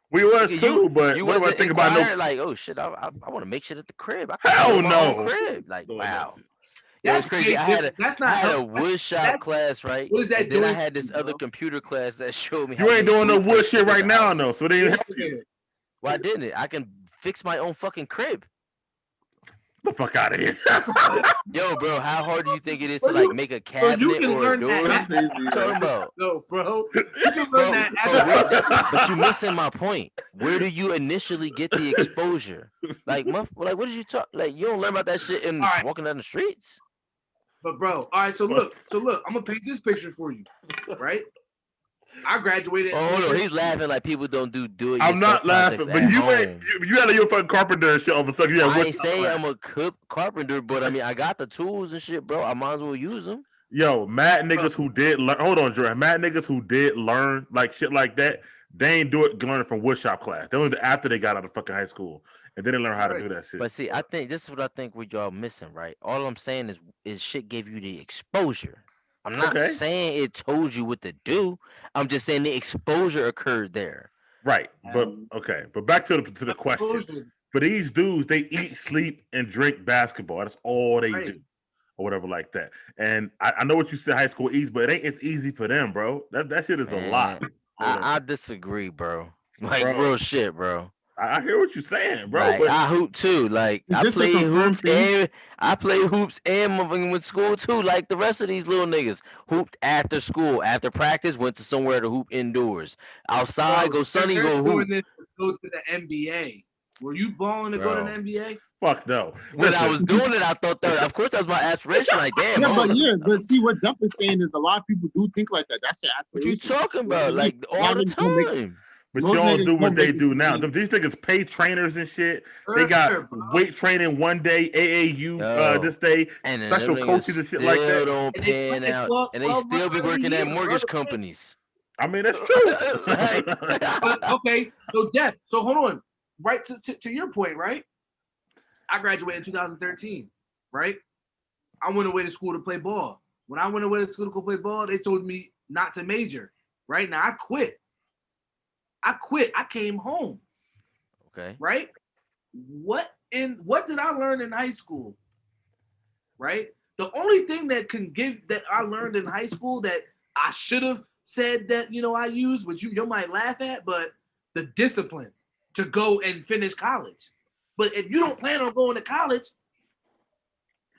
S2: We was too, but
S4: you
S2: what do I think about no?
S4: Like, oh shit, I want to make shit at the crib.
S2: Hell no.
S4: Crib. Like, wow.
S5: That's
S4: it's crazy. I had a wood shop class, right?
S5: What is that?
S4: And then I had this other computer class that showed me.
S2: You ain't doing no wood shit right now, though. So they didn't help you.
S4: Why didn't it? I can fix my own fucking crib.
S2: The fuck out of here.
S4: Yo, bro, how hard do you think it is to like make a cabinet or a door? Talking about?
S5: No, bro. You can learn that
S4: but you're missing my point. Where do you initially get the exposure? Like, what did you talk? Like, you don't learn about that shit in walking down the streets.
S5: But bro, all right. So look. I'm gonna paint this picture for you, right? I graduated.
S4: Oh, hold on. He's laughing like people don't do it.
S2: I'm not laughing, but you ain't. You had a fucking carpenter and shit all of a sudden. Yeah,
S4: I ain't say I'm a carpenter, but I mean I got the tools and shit, bro. I might as well use them.
S2: Yo, mad niggas who did learn. Hold on, Jordan. Mad niggas who did learn like shit like that. They ain't do it learning from woodshop class. They learned after they got out of fucking high school, and then they learn how to do that shit.
S4: But see, I think this is what I think we y'all missing, right? All I'm saying is shit gave you the exposure. I'm not saying it told you what to do. I'm just saying the exposure occurred there.
S2: Right, but but back to the question. For these dudes, they eat, sleep, and drink basketball. That's all they do, or whatever like that. And I know what you said, high school easy, but it's easy for them, bro. That shit is a lot.
S4: I disagree, bro. Like real shit, bro.
S2: I hear what you're saying, bro.
S4: Like, I hoop too. Like I play hoops and with school too. Like the rest of these little niggas hooped after school, after practice, went to somewhere to hoop indoors. Outside, go sunny, go hoop.
S5: Go to the NBA. Were you balling to go to the NBA?
S2: Fuck no.
S4: When I was doing it, I thought that. Of course, that's my aspiration. Like damn.
S1: But see what Jump is saying is a lot of people do think like that. That's the aspiration.
S4: What you talking about? Like all the time.
S2: But you don't do what they do now. These niggas pay trainers and shit. They got weight training one day, AAU this day, and special coaches and shit like that.
S4: Don't pan out, and they still be working at mortgage companies.
S2: I mean, that's true.
S5: Okay, so Jeff, so hold on. Right to your point, right? I graduated in 2013, right? I went away to school to play ball. When I went away to school to go play ball, they told me not to major. Right now, I quit. I came home.
S4: Okay.
S5: Right? What did I learn in high school? Right? The only thing that I learned in high school that I should have said that, I used, which you might laugh at, but the discipline to go and finish college. But if you don't plan on going to college,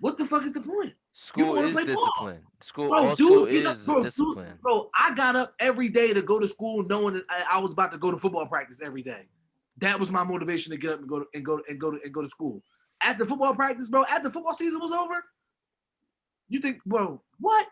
S5: what the fuck is the point?
S4: School is discipline. School also is discipline.
S5: Bro, I got up every day to go to school knowing that I was about to go to football practice every day. That was my motivation to get up and go to school. After football practice, bro, after football season was over, you think, bro, what?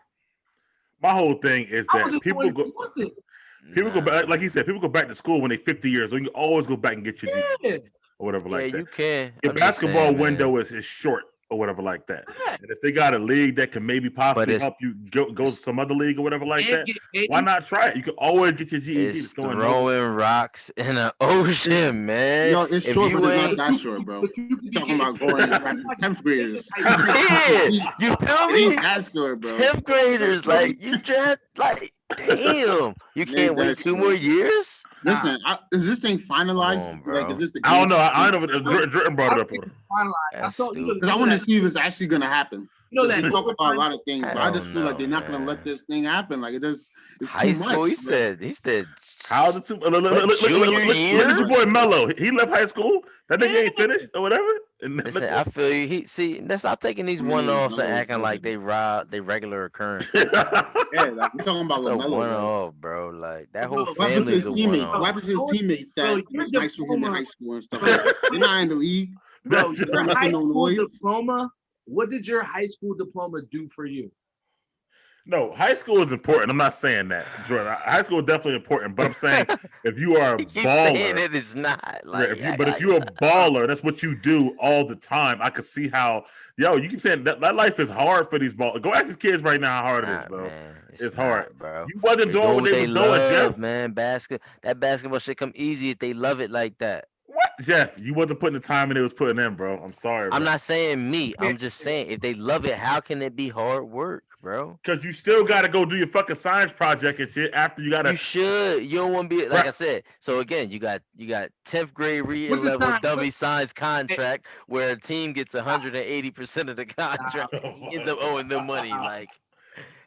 S2: My whole thing is that people go back, like he said, people go back to school when they're 50 years old. You can always go back and get your GED or whatever like that.
S4: You can.
S2: Your basketball window is short or whatever like that. And if they got a league that can maybe possibly help you go to some other league or whatever like that, why not try it? You can always get your GED.
S4: It's throwing rocks in an ocean, man.
S1: Yo, it's short, but it's not that short, bro. You're talking about going back to 10th graders.
S4: You feel me?
S1: That's short, bro.
S4: 10th graders, like, you just, like, damn. You can't wait 2 more years?
S1: Listen, is this thing finalized?
S4: Like,
S1: is this the
S2: I don't know. I don't know. Jordan brought it up.
S1: Because I want to see if it's actually going to happen.
S5: You know that
S1: we talk about a lot of things, but I just feel like they're not going to let this thing happen. Like it's
S4: high
S1: too
S4: school.
S1: much.
S4: He said.
S2: How's it? Look at your boy Mello. He left high school. That nigga ain't finished or whatever.
S4: Listen, I feel you. Let's stop taking these one-offs and acting like they regular occurrence.
S1: Yeah, like we're talking about
S4: LaMelo, one-off, bro. Like that whole family is a one-off.
S1: What happened to his teammates that was nice with him in high school and stuff? They're not in the league.
S5: Bro, your high school diploma. What did your high school diploma do for you?
S2: No, high school is important. I'm not saying that, Jordan. High school is definitely important, but I'm saying if you are a
S4: He keeps saying
S2: baller,
S4: it is not.
S2: right,
S4: Like,
S2: if you're a baller, that's what you do all the time. I could see how, you keep saying that life is hard for these ballers. Go ask these kids right now how hard it is, bro.
S4: Man,
S2: It's
S4: not,
S2: hard,
S4: bro.
S2: You wasn't
S4: They
S2: doing what they was doing, Jeff.
S4: Man, that basketball shit come easy if they love it like that.
S2: What, Jeff? You wasn't putting the time in they was putting in, bro. I'm sorry, bro.
S4: I'm not saying me. I'm just saying if they love it, how can it be hard work, bro?
S2: Because you still got to go do your fucking science project and shit after you got to.
S4: You should. You don't want to be like I said. So again, you got 10th grade reading level dummy science contract where a team gets 180% of the contract. He ends up owing them money. Like,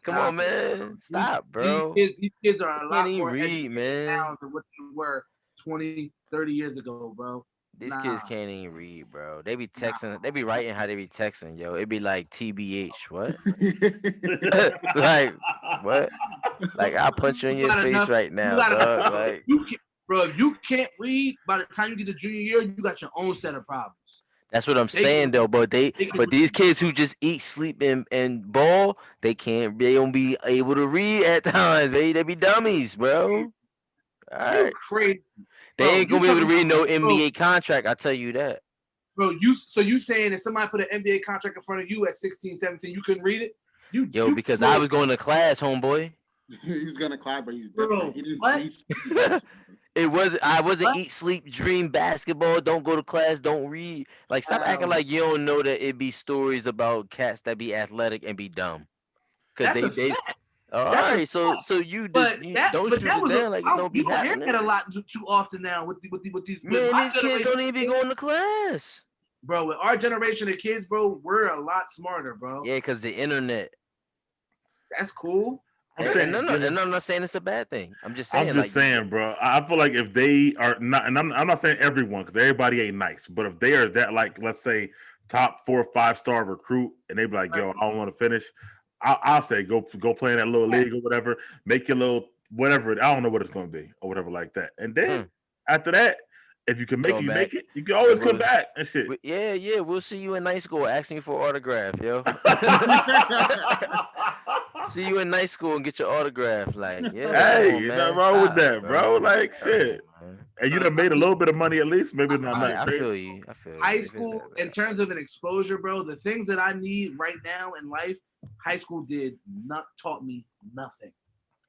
S4: come on, man, stop, bro.
S5: These kids are a lot more
S4: educated
S5: now than what they were 20, 30 years ago, bro.
S4: These kids can't even read, bro. They be texting. They be writing how they be texting, yo. It be like TBH. What? Like what? Like I'll punch you in your face right now, dog. Like,
S5: bro, if you can't read by the time you get to junior year, you got your own set of problems.
S4: That's what I'm saying, though. But these kids who just eat, sleep, and ball, they don't be able to read at times, baby. They be dummies, bro. All right.
S5: Crazy.
S4: They ain't gonna be able to read no NBA contract. I tell you that.
S5: Bro, you saying if somebody put an NBA contract in front of you at 16, 17, you couldn't read it?
S4: Because I was going to class, homeboy.
S1: He was going to class, but he's different. He didn't.
S4: I wasn't eat, sleep, dream, basketball. Don't go to class. Don't read. Like, stop acting like you don't know that it be stories about cats that be athletic and be dumb. Because they. All right, so you don't shoot it down like it don't be happening.
S5: You hear that a lot too often now with these.
S4: Man, these kids don't even be going to class.
S5: Bro, with our generation of kids, bro, we're a lot smarter, bro.
S4: Yeah, because the internet.
S5: That's cool.
S4: I'm not saying it's a bad thing. I'm just saying.
S2: Bro. I feel like if they are not, and I'm not saying everyone because everybody ain't nice, but if they are that, like, let's say top 4 or 5 star recruit, and they be like, yo, I don't want to finish. I'll say go play in that little league or whatever. Make your little whatever. I don't know what it's going to be or whatever like that. And then after that, if you can make it, you make it. You can always come back and shit.
S4: Yeah. We'll see you in night school. Asking you for autograph, yo. See you in night school and get your autograph. Like, yeah.
S2: Hey, there's nothing wrong with that, bro. Like, shit. And you done made a little bit of money at least. Maybe not.
S4: I feel you.
S5: High school, in terms of an exposure, bro, the things that I need right now in life, high school taught me nothing.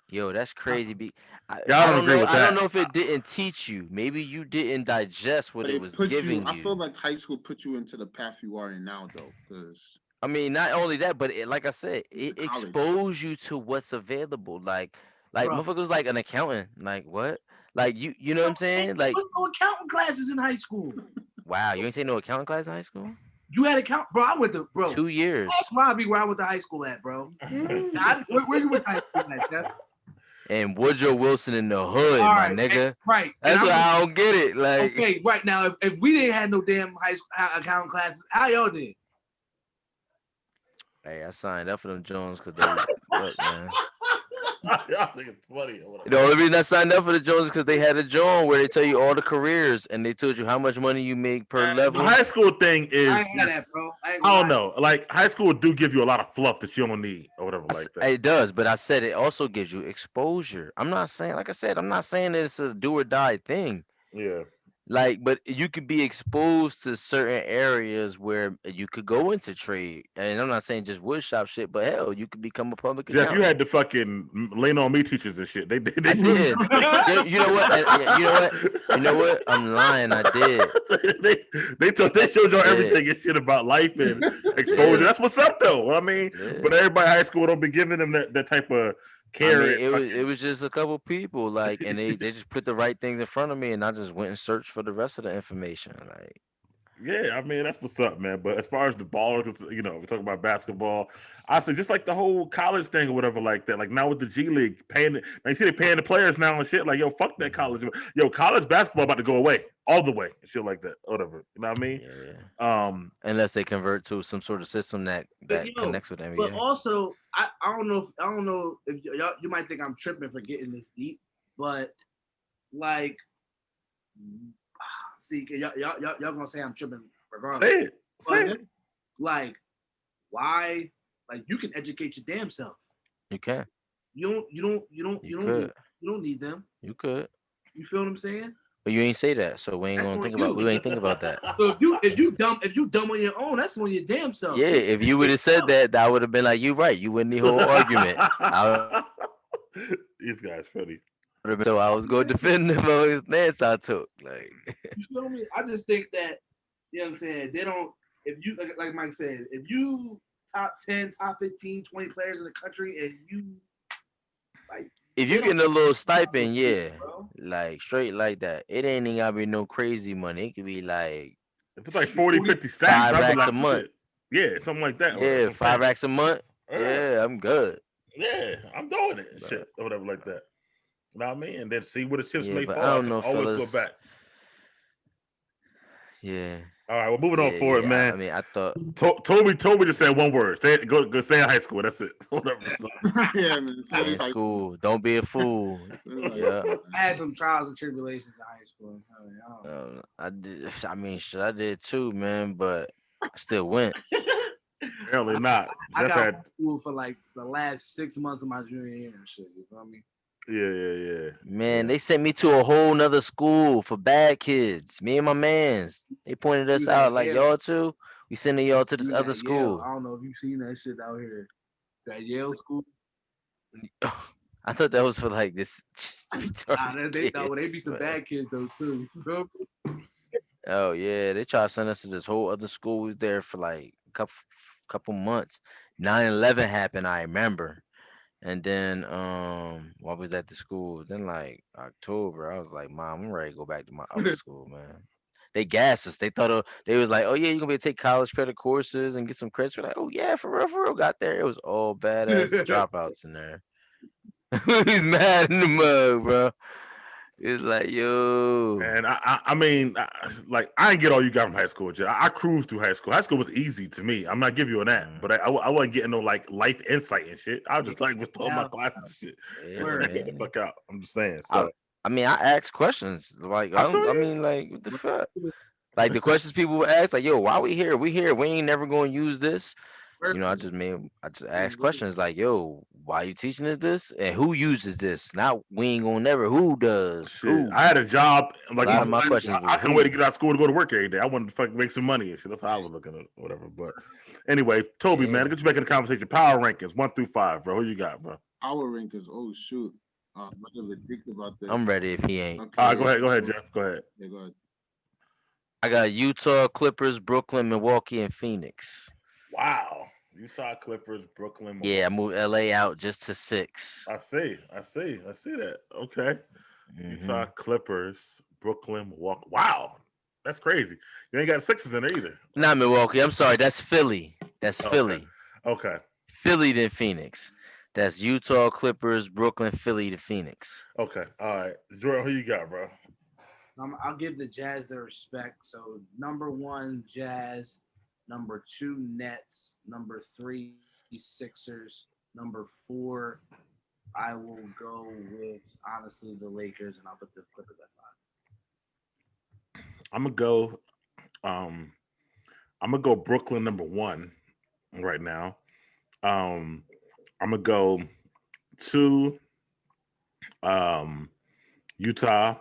S4: Yo, that's crazy.
S2: I don't agree with that.
S4: I don't know if it didn't teach you. Maybe you didn't digest what it was giving you.
S1: I feel like high school put you into the path you are in now, though. Because
S4: I mean, not only that, but like I said, it exposed you to what's available. Like motherfuckers like an accountant. Like what? Like you know what I'm saying? Like
S5: no accounting classes in high school.
S4: Wow, you ain't take no accounting class in high school?
S5: You had account, bro. I went to
S4: 2 years.
S5: Ask Ravi where I went to high school at, bro. Where you went to high school at, Jeff?
S4: And Woodrow Wilson in the hood, my nigga.
S5: Right.
S4: That's why I don't get it. Like,
S5: okay, right now, if we didn't have no damn high school accounting classes, how y'all did?
S4: Hey, I signed up for them Jones because they look, man.
S2: Y'all think it's funny.
S4: The only reason I signed up for the Jones is because they had a Jones where they tell you all the careers and they told you how much money you make per level.
S2: The high school thing is,
S5: I ain't that, bro.
S2: I don't know. Like high school do give you a lot of fluff that you don't need or whatever like that.
S4: It does, but I said it also gives you exposure. I'm not saying, like I said, I'm not saying that it's a do or die thing.
S2: Yeah.
S4: Like, but you could be exposed to certain areas where you could go into trade, and I'm not saying just woodshop shit, but hell, you could become a public accountant.
S2: Jeff, you had to fucking lean on me teachers and shit. They
S4: I did. You know what? You know what? I'm lying. I did.
S2: they showed y'all everything and shit about life and exposure. Yeah. That's what's up, though. I mean, but everybody in high school don't be giving them that type of care.
S4: I mean, it was just a couple people, like, and they just put the right things in front of me, and I just went and searched for the rest of the information, like.
S2: Yeah, I mean, that's what's up, man. But as far as the ballers, you know, we talk about basketball. I say just like the whole college thing or whatever like that. Like now with the G League, you see they paying the players now and shit. Like, yo, fuck that college. Yo, college basketball about to go away all the way and shit like that. Whatever. You know what I mean?
S4: Yeah. Unless they convert to some sort of system that connects with NBA.
S5: But also, I don't know if y'all, you might think I'm tripping for getting this deep, but like. See, y'all gonna say I'm tripping regardless.
S2: Say it.
S5: Like, why? Like, you can educate your damn self.
S4: You can.
S5: You don't need them.
S4: You could.
S5: You feel what I'm saying?
S4: But you ain't say that, so we ain't
S5: That's
S4: gonna
S5: on
S4: think
S5: you.
S4: about. We ain't think about that.
S5: So if you dumb on your own, that's on your damn self.
S4: Yeah, if you would have said that, I would have been like, "You right." You wouldn't the whole argument.
S2: These guys funny.
S4: So I was going to defend him on his stance I took. Like,
S5: you feel me? I just think that you know what I'm saying. They don't. If you like Mike said, if you top 10, top 15, 20 players in the country, and you like.
S4: If you getting a little stipend, yeah, like straight like that, it ain't even gotta be no crazy money. It could be like
S2: if it's like 40, 50 stacks,
S4: 5
S2: I'd be
S4: racks
S2: like,
S4: a month.
S2: shit. Yeah, something like that.
S4: Yeah, 5 racks a month. Yeah, I'm good.
S2: Yeah, I'm doing it. Shit, or whatever like that. You know what I mean? And then see where the chips may
S4: but
S2: fall.
S4: I don't know,
S2: always
S4: fellas.
S2: go back.
S4: Yeah.
S2: All right, we're moving on forward, man.
S4: I mean, I thought
S2: Tobi just said one word. Stay in high school. That's it. Whatever.
S1: Yeah, man.
S4: stay in school. Don't be a fool. Yeah.
S5: I had some trials and tribulations in high school.
S4: I did. I mean, shit, I did too, man. But I still went.
S2: Apparently not.
S5: I got school for like the last 6 months of my junior year and shit. You know what I mean?
S2: Yeah.
S4: Man, they sent me to a whole nother school for bad kids. Me and my mans. They pointed us out like y'all too. We sending y'all to this other school.
S5: Yale. I don't know if you've seen that shit out here. That Yale school.
S4: I thought that was for like this.
S5: They be some bad kids though too.
S4: Oh yeah, they tried to send us to this whole other school. We was there for like a couple months. 9/11 happened, I remember. And then while we was at the school, then like October, I was like, Mom, I'm ready to go back to my other school, man. They gassed us. They thought they was like, oh yeah, you're gonna be able to take college credit courses and get some credits. We're like, oh yeah, for real. Got there. It was all badass dropouts in there. He's mad in the mug, bro. It's like, yo.
S2: And I mean, like I didn't get all you got from high school, Jay. I cruised through high school. High school was easy to me. I'm not giving you that, but I wasn't getting no like life insight and shit. I was just like with all my classes and shit.
S4: Yeah,
S2: get the fuck out. I'm just saying. So
S4: I mean, I asked questions. Like I mean, like what the fuck? Like the questions people would ask, like, yo, why we here? We here. We ain't never gonna use this. You know, I just asked questions like, yo, why you teaching us this? And who uses this? Not we ain't gonna never. Who does?
S2: shit.
S4: Who?
S2: I had a job. Like
S4: A lot of my questions
S2: I couldn't wait to get out of school to go to work every day. I wanted to fucking make some money and shit. That's how I was looking at whatever. But anyway, Tobi, man, get you back in the conversation. Power rankings 1 through 5, bro. Who you got, bro?
S1: Power rankings. Oh shoot. I'm gonna think about this.
S4: I'm ready if he ain't.
S1: Okay,
S2: All right, go ahead, Jeff. Go ahead.
S1: Yeah, go ahead.
S4: I got Utah, Clippers, Brooklyn, Milwaukee, and Phoenix.
S2: Wow. Utah, Clippers, Brooklyn. Milwaukee.
S4: Yeah, I moved LA out just to 6.
S2: I see that. Okay. Utah, Clippers, Brooklyn, Milwaukee. Wow. That's crazy. You ain't got 6s in there either.
S4: Not Milwaukee. I'm sorry. That's Philly. Philly.
S2: Okay.
S4: Philly then Phoenix. That's Utah, Clippers, Brooklyn, Philly to Phoenix.
S2: Okay. All right. Jordan, who you got, bro?
S5: I'll give the Jazz their respect. So number 1, Jazz. Number 2, Nets. Number 3, Sixers. Number 4, I will go with honestly the Lakers, and I'll put the Clippers at 5.
S2: I'm gonna go Brooklyn number 1 right now. I'm gonna go 2 Utah.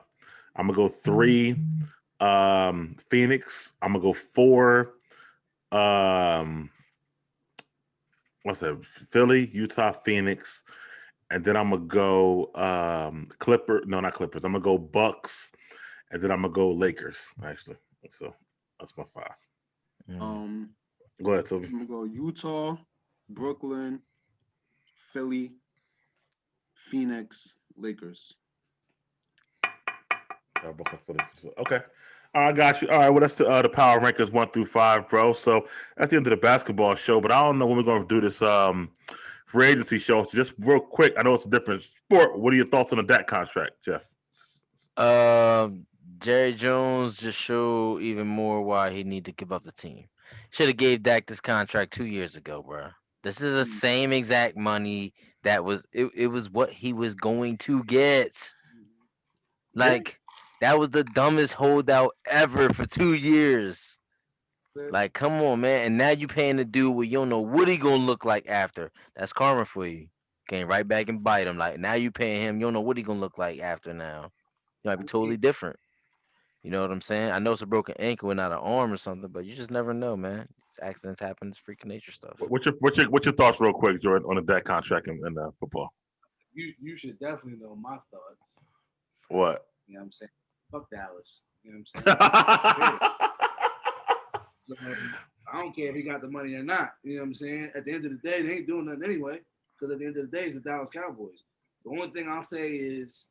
S2: I'm gonna go 3 Phoenix. I'm gonna go 4 what's that? Philly, Utah, Phoenix, and then I'm gonna go not Clippers. I'm gonna go Bucks, and then I'm gonna go Lakers. Actually, so that's my 5. Go ahead, Tobi.
S1: I'm gonna go Utah, Brooklyn, Philly, Phoenix, Lakers.
S2: Okay. I got you. All right. Well, that's the power rankings 1 through 5, bro. So that's the end of the basketball show. But I don't know when we're going to do this free agency show. So just real quick, I know it's a different sport. What are your thoughts on the Dak contract, Jeff?
S4: Jerry Jones just showed even more why he need to give up the team. Should have gave Dak this contract 2 years ago, bro. This is the same exact money that was it was what he was going to get. Like that was the dumbest holdout ever for 2 years. Like, come on, man. And now you paying the dude where you don't know what he gonna look like after. That's karma for you. came right back and bite him. Like now you paying him, you don't know what he gonna look like after now. He might be totally different. You know what I'm saying? I know it's a broken ankle and not an arm or something, but you just never know, man. Accidents happen. It's freaking nature stuff.
S2: What's your thoughts, real quick, Jordan, on the Dak contract in football?
S5: You should definitely know my thoughts.
S2: What?
S5: You know what I'm saying? Fuck Dallas. You know what I'm saying? I don't care if he got the money or not. You know what I'm saying? At the end of the day, they ain't doing nothing anyway. Because at the end of the day, it's the Dallas Cowboys. The only thing I'll say is,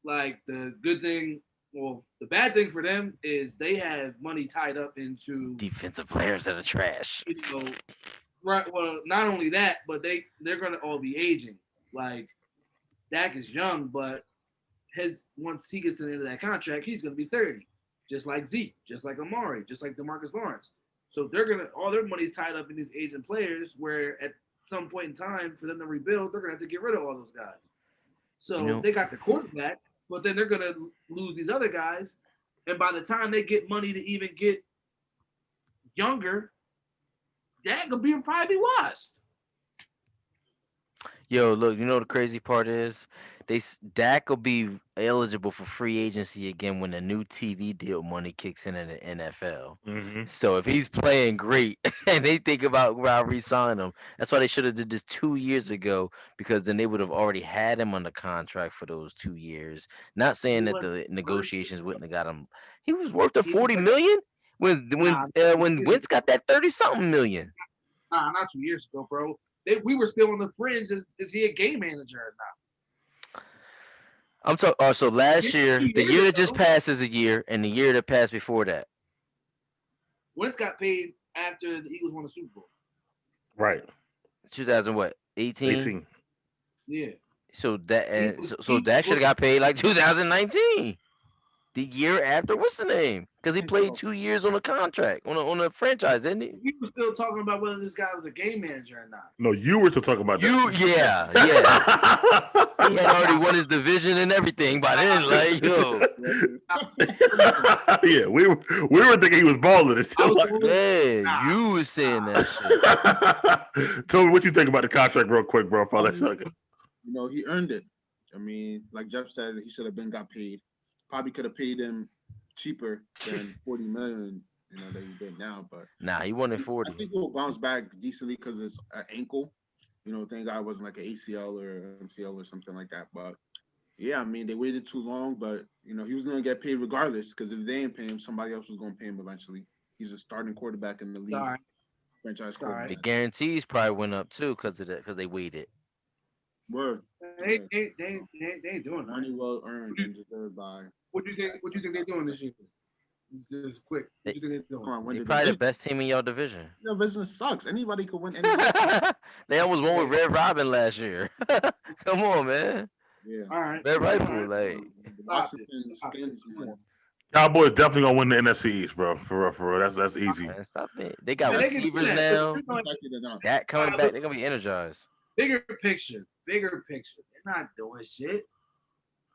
S5: like, the good thing, well, the bad thing for them is they have money tied up into
S4: defensive players that are trash.
S5: You know, right? Well, not only that, but they're gonna all be aging. Like Dak is young, but once he gets to the end of that contract, he's gonna be 30, just like Zeke, just like Amari, just like DeMarcus Lawrence. So all their money's tied up in these aging players. Where at some point in time, for them to rebuild, they're gonna have to get rid of all those guys. So they got the quarterback. But then they're going to lose these other guys. And by the time they get money to even get younger, Dak will probably be washed.
S4: Yo, look, you know the crazy part is Dak will be eligible for free agency again when the new TV deal money kicks in the NFL.
S2: Mm-hmm.
S4: So if he's playing great and they think about re-signing him, that's why they should have did this 2 years ago, because then they would have already had him under contract for those 2 years. Not saying that the negotiations wouldn't have got him. He was worth the $40 million when Wentz got that 30-something million.
S5: Nah, not 2 years ago, bro. We were still on the fringe. Is he a game manager or not?
S4: I'm talking. So last year, the year that just passed is a year, and the year that passed before that.
S5: Wentz got paid after the Eagles won the Super Bowl.
S2: Right.
S4: 2000 what? 18.
S5: Yeah.
S4: So that that should have got paid like 2019, the year after. What's the name? Because he played 2 years on a contract on a franchise, didn't he?
S5: We were still talking about whether this guy was a game manager or not.
S2: No, you were still talking about that.
S4: Yeah. He had already won his division and everything by then. Like, yo.
S2: Yeah, we were thinking he was balling.
S4: You were saying that
S2: shit. Tobi, what you think about the contract, real quick, bro?
S1: You know, he earned it. I mean, like Jeff said, he should have got paid. Probably could have paid him cheaper than $40 million, you know, that he did now. But
S4: nah, he wanted 40.
S1: I think he'll bounce back decently because it's an ankle. You know, thank God it wasn't like an ACL or MCL or something like that. But yeah, I mean, they waited too long, but you know, he was gonna get paid regardless, because if they ain't pay him, somebody else was gonna pay him eventually. He's a starting quarterback in the league. Franchise quarterback.
S4: The guarantees probably went up too because they waited.
S1: Word.
S5: They ain't doing that.
S1: Money well earned and deserved by.
S5: What do you think they're doing this year? Just quick. What do you think they're doing?
S4: They're probably the best team in your division.
S1: Your business sucks. Anybody could win anything.
S4: They almost won with Red Robin last year. Come on, man.
S1: Yeah.
S5: All right.
S4: Red Rifle, like.
S2: Cowboys definitely gonna win the NFC East, bro. For real. That's easy.
S4: Man, stop it. They got receivers now. That coming back, they're gonna be energized.
S5: Bigger picture. They're not doing shit.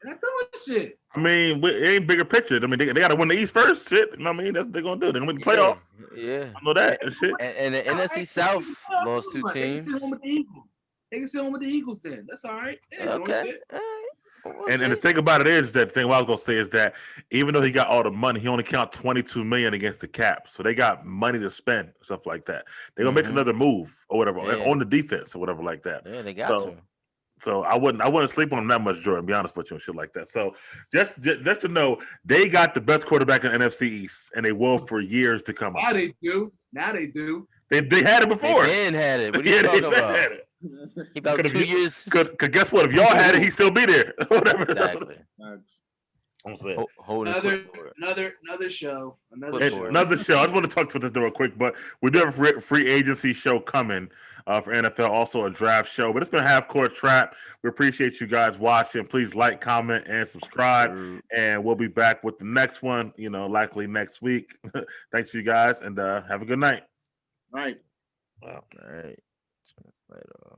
S2: I mean, it ain't bigger picture. I mean, they got to win the East first. Shit. You know what I mean? That's what they're going to do. They're going to win the playoffs.
S4: Yeah.
S2: I know that. And shit.
S4: And the NFC South lost 2 teams.
S5: They can sit home with the Eagles. They can sit home with the Eagles then. That's all right.
S4: Okay.
S2: And the thing about it is that what I was going to say is that even though he got all the money, he only count $22 million against the cap. So they got money to spend, stuff like that. They're going to make another move or whatever on the defense or whatever like that.
S4: Yeah, they got to.
S2: So I wouldn't sleep on them that much, Jordan. Be honest with you and shit like that. So just to know, they got the best quarterback in the NFC East, and they will for years to come.
S5: Now they do.
S2: They had it before.
S4: They had it. What are you talking about? He about 2 years.
S2: Cause guess what? If y'all had it, he'd still be there. Whatever.
S4: Exactly.
S2: I'm saying.
S5: Another show.
S2: Another show. I just want to talk to this real quick, but we do have a free agency show coming for NFL, also a draft show. But it's been Half Court Trap. We appreciate you guys watching. Please like, comment, and subscribe. And we'll be back with the next one, you know, likely next week. Thanks to you guys, and have a good night.
S1: All right.
S4: Wow. All right. Later.